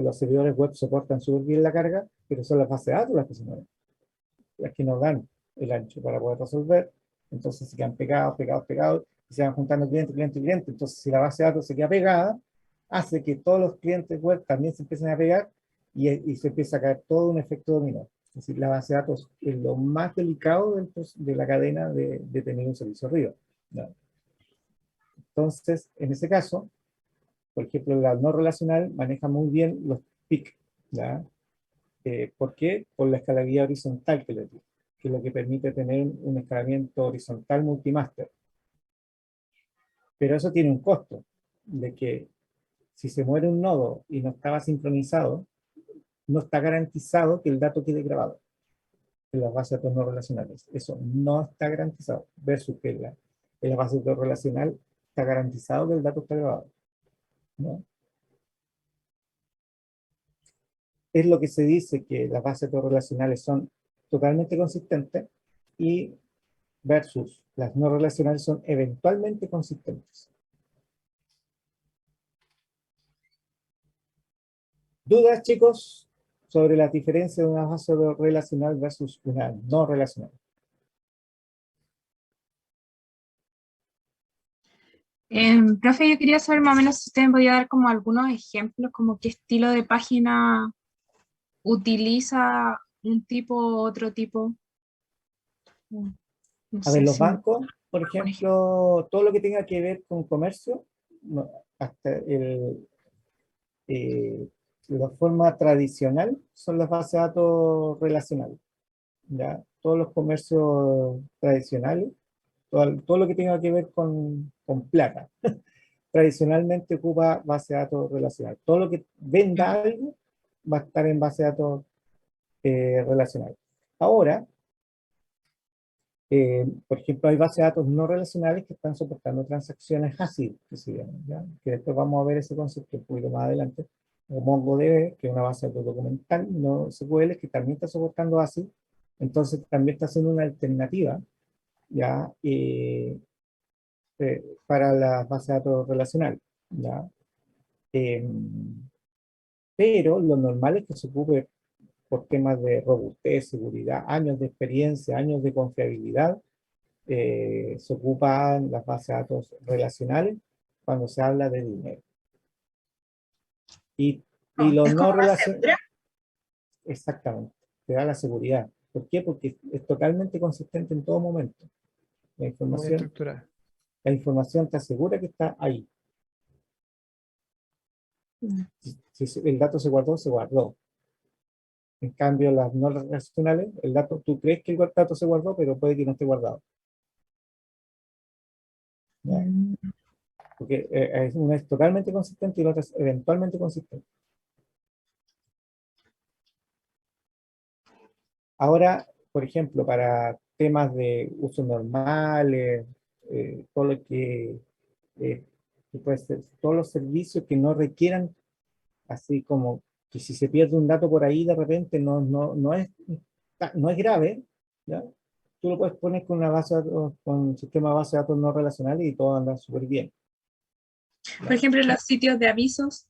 los servidores web soportan súper bien la carga, pero son las bases de datos las que se mueren, las que nos dan el ancho para poder resolver. Entonces se quedan pegados, y se van juntando cliente. Entonces si la base de datos se queda pegada, hace que todos los clientes web también se empiecen a pegar y se empieza a caer todo un efecto dominó. Es decir, la base de datos es lo más delicado de la cadena de tener un servicio arriba, ¿no? Entonces, en ese caso, por ejemplo, la no relacional maneja muy bien los PIC, ¿ya? ¿Por qué? Por la escalabilidad horizontal que le digo, que es lo que permite tener un escalamiento horizontal multimaster. Pero eso tiene un costo, de que si se muere un nodo y no estaba sincronizado, no está garantizado que el dato quede grabado en las bases de datos no relacionales. Eso no está garantizado, versus que en la base de datos relacional está garantizado que el dato está grabado, ¿no? Es lo que se dice que las bases de datos relacionales son totalmente consistentes y versus las no relacionales son eventualmente consistentes. ¿Dudas, chicos, sobre la diferencia de una base relacional versus una no relacional? Profe, yo quería saber más o menos si usted me podía dar como algunos ejemplos, como qué estilo de página utiliza un tipo u otro tipo. No A ver, sé los si bancos, por un ejemplo. ejemplo, todo lo que tenga que ver con comercio, hasta la forma tradicional son las bases de datos relacionales. ¿ya? Todos los comercios tradicionales, todo lo que tenga que ver con plata, tradicionalmente ocupa base de datos relacional. Todo lo que venda algo va a estar en base de datos relacional. Ahora, por ejemplo, hay bases de datos no relacionales que están soportando transacciones ACID, que se llaman, ¿ya? Que después vamos a ver ese concepto un poquito más adelante, o MongoDB, que es una base de datos documental, no SQL, que también está soportando ACID, entonces también está haciendo una alternativa, ¿ya? Para las bases de datos relacionales, ¿ya? Pero lo normal es que se ocupe por temas de robustez, seguridad, años de experiencia, años de confiabilidad, se ocupan las bases de datos relacionales cuando se habla de dinero. Y los Es no como más relacionales, segura. exactamente, te da la seguridad. ¿Por qué? Porque es totalmente consistente en todo momento. La Muy información, estructurada. la información te asegura que está ahí. Mm. Si el dato se guardó, se guardó. En cambio, las no relacionales, el dato, tú crees que el dato se guardó, pero puede que no esté guardado, ¿ya? Mm. Porque una es totalmente consistente y la otra es eventualmente consistente. Ahora, por ejemplo, para temas de uso normales, todo lo eh, que puede ser, todos los servicios que no requieran, así como que si se pierde un dato por ahí de repente no es grave, ¿ya? Tú lo puedes poner con una base de datos, con un sistema de base de datos no relacionales y todo anda súper bien. Por ejemplo, los sitios de avisos,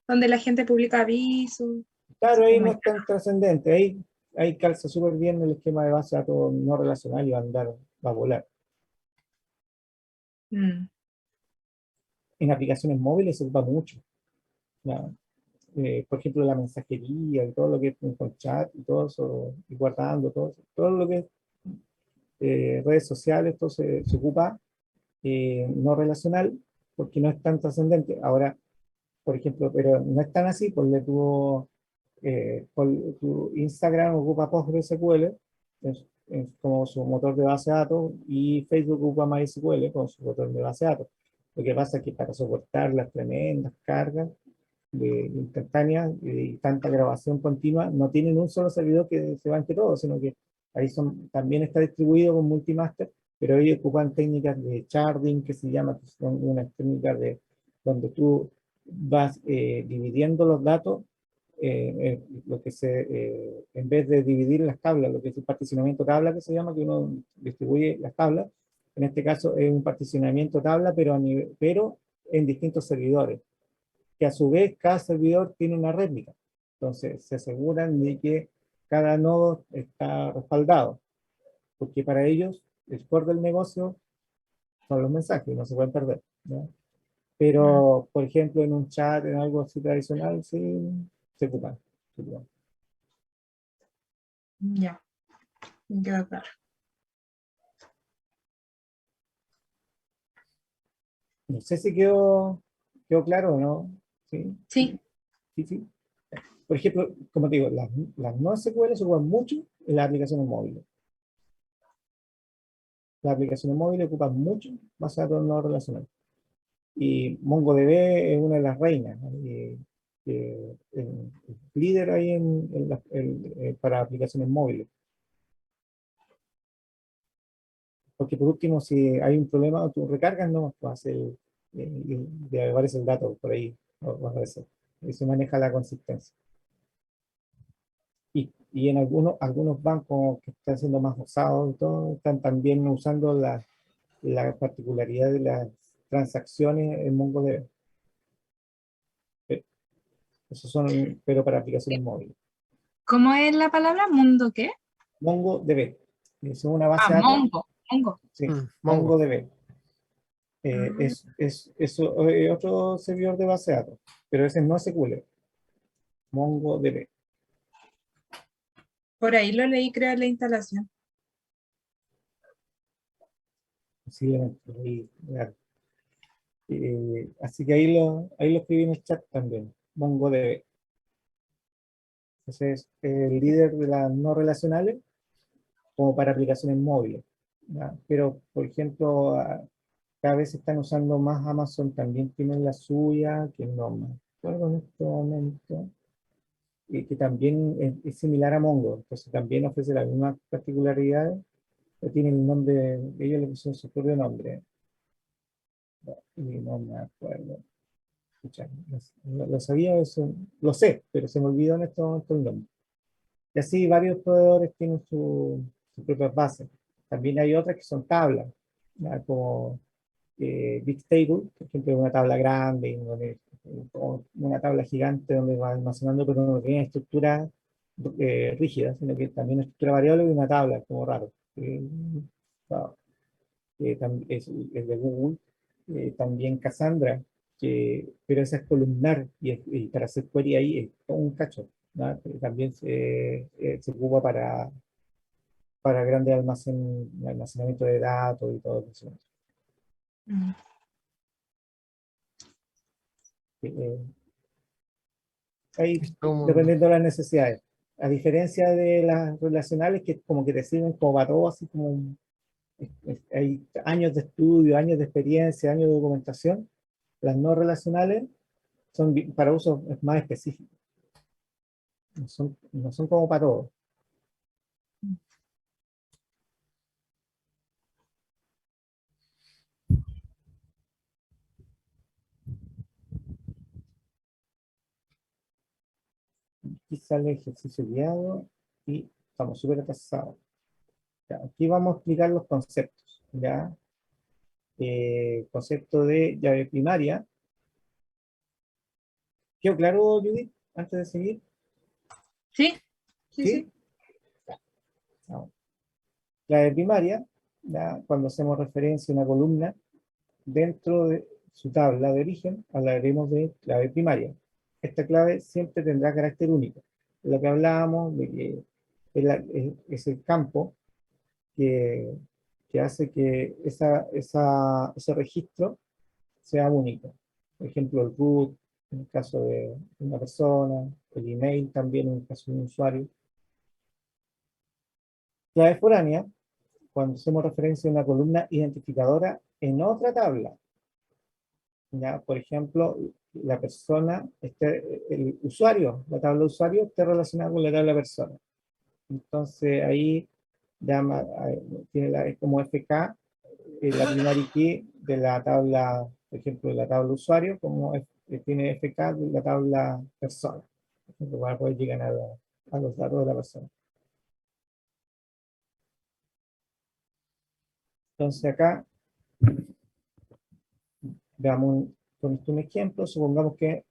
donde la gente publica avisos. Claro, ahí como no ya. es tan trascendente, ahí calza súper bien el esquema de base de datos no relacional y va a andar, va a volar. Mm. En aplicaciones móviles se ocupa mucho, ¿ya? Por ejemplo, la mensajería y todo lo que es con chat y todo eso, y guardando todo lo que es redes sociales, todo se ocupa no relacional porque no es tan trascendente. Ahora, por ejemplo, pero no es tan así, porque tu Instagram ocupa PostgreSQL es como su motor de base de datos y Facebook ocupa MySQL con su motor de base de datos. Lo que pasa es que para soportar las tremendas cargas instantáneas y tanta grabación continua, no tienen un solo servidor que se banque todo, sino que ahí también está distribuido con multimaster, pero ellos ocupan técnicas de sharding, que se llama, que son unas técnicas donde tú vas dividiendo los datos, en vez de dividir las tablas, lo que es el particionamiento tabla, que se llama, que uno distribuye las tablas, en este caso es un particionamiento tabla, pero en distintos servidores, que a su vez cada servidor tiene una réplica. Entonces se aseguran de que cada nodo está respaldado, porque para ellos el core del negocio son los mensajes, no se pueden perder, ¿no? Mm. Pero, por ejemplo, en un chat, en algo así tradicional, sí, se ocupan. Se ocupan. Ya, me queda claro. No sé si quedó claro o no. ¿Sí? Sí. Sí, sí. Por ejemplo, como te digo, las no SQL se ocupan mucho en las aplicaciones móviles. Las aplicaciones móviles ocupan mucho base de datos no relacionales. Y MongoDB es una de las reinas, ¿no? El líder ahí para aplicaciones móviles. Porque por último, si hay un problema, tú recargas, no, tú haces aparece el dato por ahí, va a aparecer. Y se maneja la consistencia. Y en algunos bancos que están siendo más usados y todo, están también usando la particularidad de las transacciones en MongoDB. Esos son, pero para aplicaciones móviles. ¿Cómo es la palabra? ¿Mundo qué? MongoDB. Es una base Ah, de datos. Mongo. Mongo. Sí, Mongo. MongoDB. Ah, Es otro servidor de base de datos, pero ese no es SQL. MongoDB. por ahí lo leí, crear la instalación. Posiblemente. Ahí, claro. Así que ahí lo escribí en el chat también. MongoDB. Ese es el líder de las no relacionales como para aplicaciones móviles, ¿ya? Pero, por ejemplo, cada vez están usando más Amazon, también tienen la suya, que no me acuerdo en este momento, y que también es similar a Mongo, entonces también ofrece las mismas particularidades, pero tienen el nombre, ellos le pusieron su propio nombre, y no me acuerdo. Escucha, lo sabía, eso, lo sé, pero se me olvidó en este momento el nombre. Y así varios proveedores tienen sus propias bases. También hay otras que son tablas, ¿ya? Como Bigtable, por ejemplo, una tabla grande, o una tabla gigante donde va almacenando, pero no tiene estructura rígida, sino que también estructura variable y una tabla, como raro. Wow. Es de Google. También Cassandra, pero esa es columnar y para hacer query ahí es todo un cacho, ¿no? También se ocupa para grandes almacenamiento de datos y todo eso. Mm. Eh, Ahí Es todo un mundo. dependiendo de las necesidades. A diferencia de las relacionales que como que te sirven como para todo, así como hay años de estudio, años de experiencia, años de documentación, las no relacionales son para usos más específicos. No son como para todo. Aquí sale ejercicio guiado y estamos súper atrasados. Ya, aquí vamos a explicar los conceptos. ¿Ya? Concepto de llave primaria. ¿Quedó claro, Judith? Antes de seguir. Sí, sí, ¿Sí? sí. Vamos. Clave primaria, ¿ya? Cuando hacemos referencia a una columna, dentro de su tabla de origen, hablaremos de clave primaria. Esta clave siempre tendrá carácter único. Lo que hablábamos de que es el campo que hace que ese registro sea único. Por ejemplo, el root, en el caso de una persona, el email también en el caso de un usuario. Clave foránea, cuando hacemos referencia a una columna identificadora en otra tabla. ¿Ya? Por ejemplo, la persona, el usuario, la tabla usuario está relacionada con la tabla persona. Entonces ahí llama, tiene como FK la primary key de la tabla, por ejemplo, de la tabla usuario, como tiene FK de la tabla persona. Por ejemplo, para poder llegar a los datos de la persona. Entonces acá veamos con esto un ejemplo. Supongamos que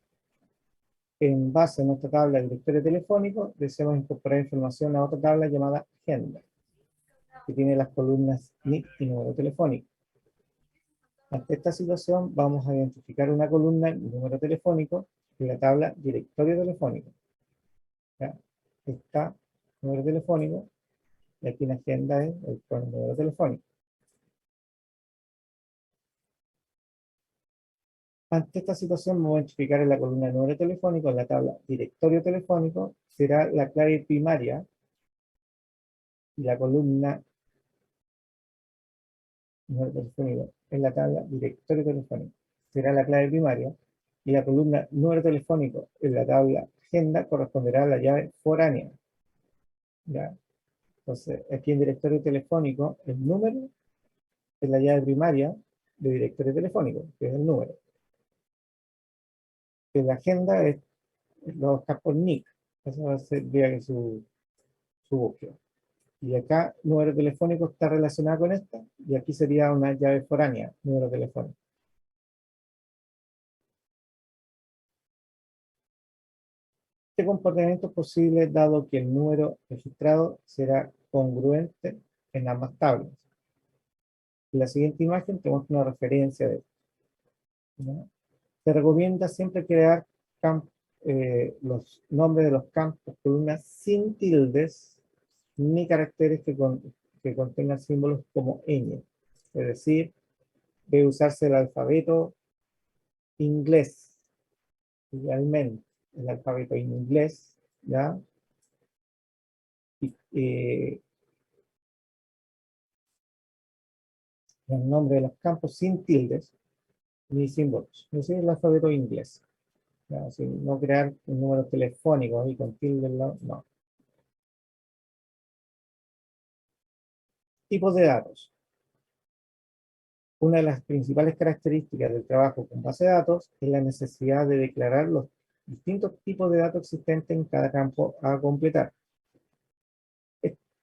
en base a nuestra tabla de directorio telefónico deseamos incorporar información a otra tabla llamada agenda, que tiene las columnas NIC y número telefónico. Ante esta situación vamos a identificar una columna y número telefónico en la tabla directorio telefónico. ¿Ya? Está número telefónico y aquí en agenda es el número telefónico. Ante esta situación vamos a identificar en la columna de número telefónico, en la tabla directorio telefónico, será la clave primaria y la columna número telefónico en la tabla directorio telefónico será la clave primaria y la columna número telefónico en la tabla agenda corresponderá a la llave foránea. ¿Ya? Entonces, aquí en directorio telefónico, el número es la llave primaria de directorio telefónico, que es el número. En la agenda es los campos NIC, eso va a ser su búsqueda. Y acá, número telefónico está relacionado con esta, y aquí sería una llave foránea, número telefónico. Este comportamiento es posible dado que el número registrado será congruente en ambas tablas. En la siguiente imagen tenemos una referencia de esto, ¿no? Se recomienda siempre crear los nombres de los campos columnas sin tildes ni caracteres que contengan símbolos como ñ. Es decir, debe usarse el alfabeto inglés, idealmente, el alfabeto en inglés, ¿ya? Y, el nombre de los campos sin tildes ni símbolos. Ese es el alfabeto inglés. ¿Ya? Así, no crear un número telefónico ahí con tildes, no. Tipos de datos. Una de las principales características del trabajo con base de datos es la necesidad de declarar los distintos tipos de datos existentes en cada campo a completar.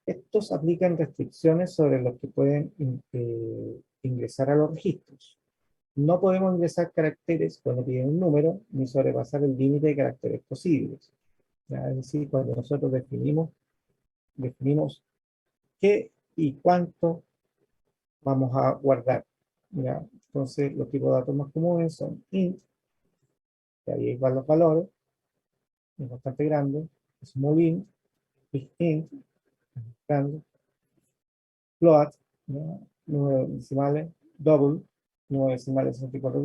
Estos aplican restricciones sobre los que pueden ingresar a los registros. No podemos ingresar caracteres cuando piden un número, ni sobrepasar el límite de caracteres posibles. ¿Ya? Es decir, cuando nosotros definimos qué y cuánto vamos a guardar. ¿Ya? Entonces, los tipos de datos más comunes son int, que ahí van los valores, es bastante grande, small int, big int, grande, float, ¿ya? Números decimales, double, números decimales 64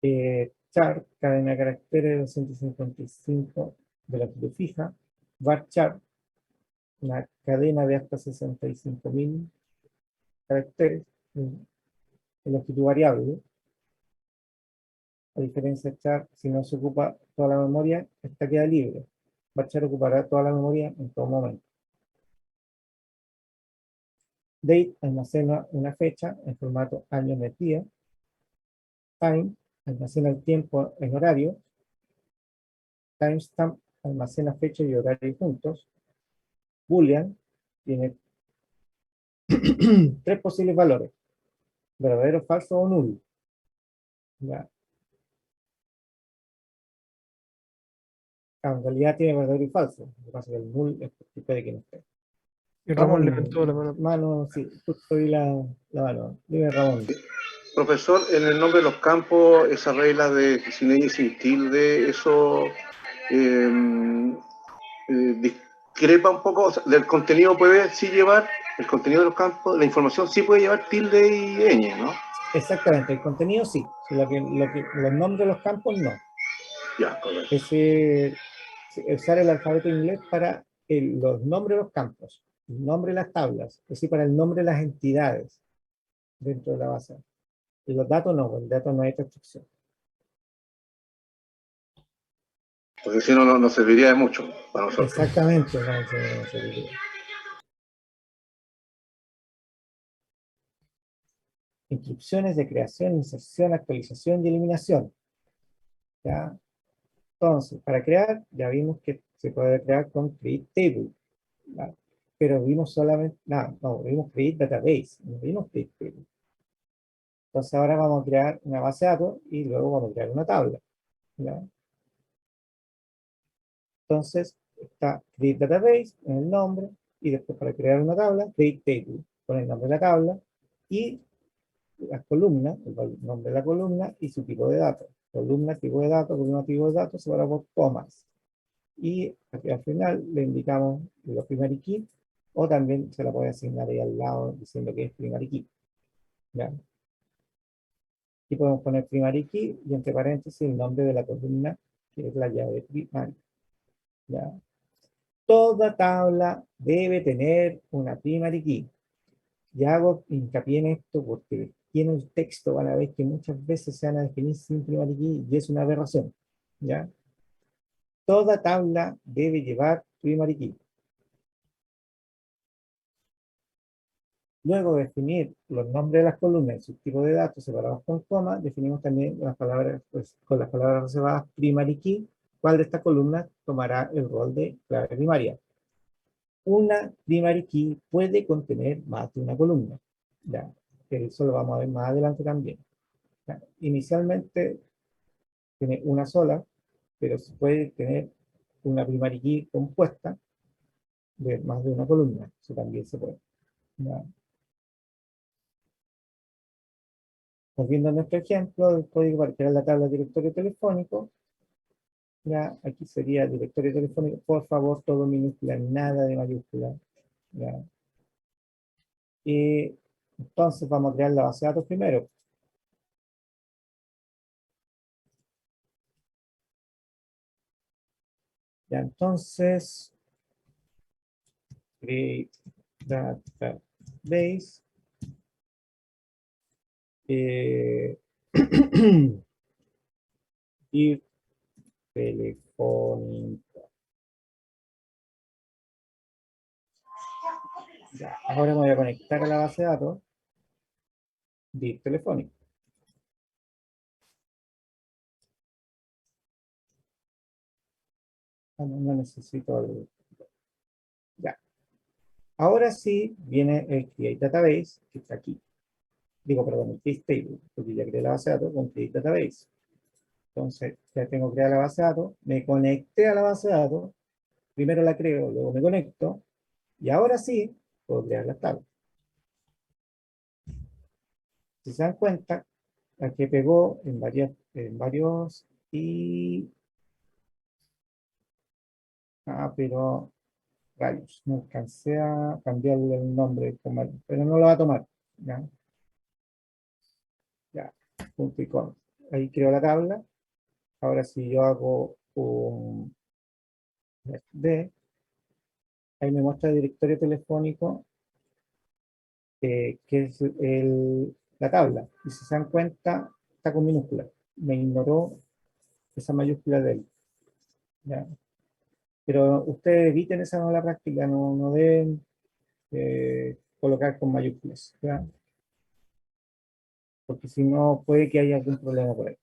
bits, char, cadena de caracteres 255 de longitud fija, varchar, una cadena de hasta 65.000 caracteres de longitud variable. A diferencia de char, si no se ocupa toda la memoria, esta queda libre. Varchar ocupará toda la memoria en todo momento. Date almacena una fecha en formato año mes día. Time almacena el tiempo en horario. Timestamp almacena fecha y horario juntos. Boolean tiene tres posibles valores: verdadero, falso o nulo. ¿Ya? En realidad tiene verdadero y falso. Lo que pasa es que el null es porque puede que no esté. Y Ramón levantó la mano. Mano, sí, justo vi la mano. Dime, Ramón. Profesor, en el nombre de los campos, esa regla de sin ella y sin tilde, eso discrepa un poco, o sea, del contenido puede sí llevar, el contenido de los campos, la información sí puede llevar tilde y ñ, ¿no? Exactamente, el contenido sí. Los nombres de los campos no. Ya, correcto. Usar el alfabeto inglés para los nombres de los campos, el nombre de las tablas, es decir, para el nombre de las entidades dentro de la base. Y los datos no, el dato no hay restricción. Porque si no, no serviría de mucho para nosotros. Exactamente, no serviría. Instrucciones de creación, inserción, actualización y eliminación. ¿Ya? Entonces, para crear, ya vimos que se puede crear con create table. ¿Ya? Pero vimos solamente, no, vimos create database, no vimos create table. Entonces ahora vamos a crear una base de datos y luego vamos a crear una tabla. ¿Ya? Entonces está create database en el nombre y después para crear una tabla, create table con el nombre de la tabla y las columnas, el nombre de la columna y su tipo de datos. Columna, tipo de datos, columna, tipo de datos, se van por comas. Y aquí al final le indicamos los primary key, o también se la puede asignar ahí al lado diciendo que es primary key. ¿Ya? Aquí podemos poner primary key y entre paréntesis el nombre de la columna, que es la llave primary. ¿Ya? Toda tabla debe tener una primary key. Y hago hincapié en esto porque aquí en el texto van a ver que muchas veces se van a definir sin primary key y es una aberración. ¿Ya? Toda tabla debe llevar primary key. Luego de definir los nombres de las columnas y sus tipos de datos separados con coma, definimos también las palabras, con las palabras reservadas primary key, cuál de estas columnas tomará el rol de clave primaria. Una primary key puede contener más de una columna. ¿Ya? Eso lo vamos a ver más adelante también. ¿Ya? Inicialmente tiene una sola, pero se puede tener una primary key compuesta de más de una columna. Eso también se puede. ¿Ya? Volviendo a nuestro ejemplo, el código para crear la tabla de directorio telefónico, ya aquí sería directorio telefónico, por favor, todo minúscula, nada de mayúscula. ¿Ya? Y entonces vamos a crear la base de datos primero. Ya, entonces, create database. base. Ir telefónica. Ya, ahora me voy a conectar a la base de datos dir telefónica. No necesito algo. Ya. Ahora sí viene el create database, que está aquí. Digo, perdón, el create table, porque ya creé la base de datos con create database. Entonces, ya tengo creada la base de datos, me conecté a la base de datos, primero la creo, luego me conecto, y ahora sí puedo crear las tablas. Si se dan cuenta, aquí pegó en varios y... pero rayos, no alcancé a cambiarle el nombre, pero no lo va a tomar. Ya, ya, punto y coma. Ahí creo la tabla. Ahora si yo hago un D, ahí me muestra el directorio telefónico, que es la tabla. Y si se dan cuenta, está con minúscula. Me ignoró esa mayúscula de él. ¿Ya? Pero ustedes eviten esa mala práctica, no deben colocar con mayúsculas. ¿Ya? Porque si no, puede que haya algún problema por ahí.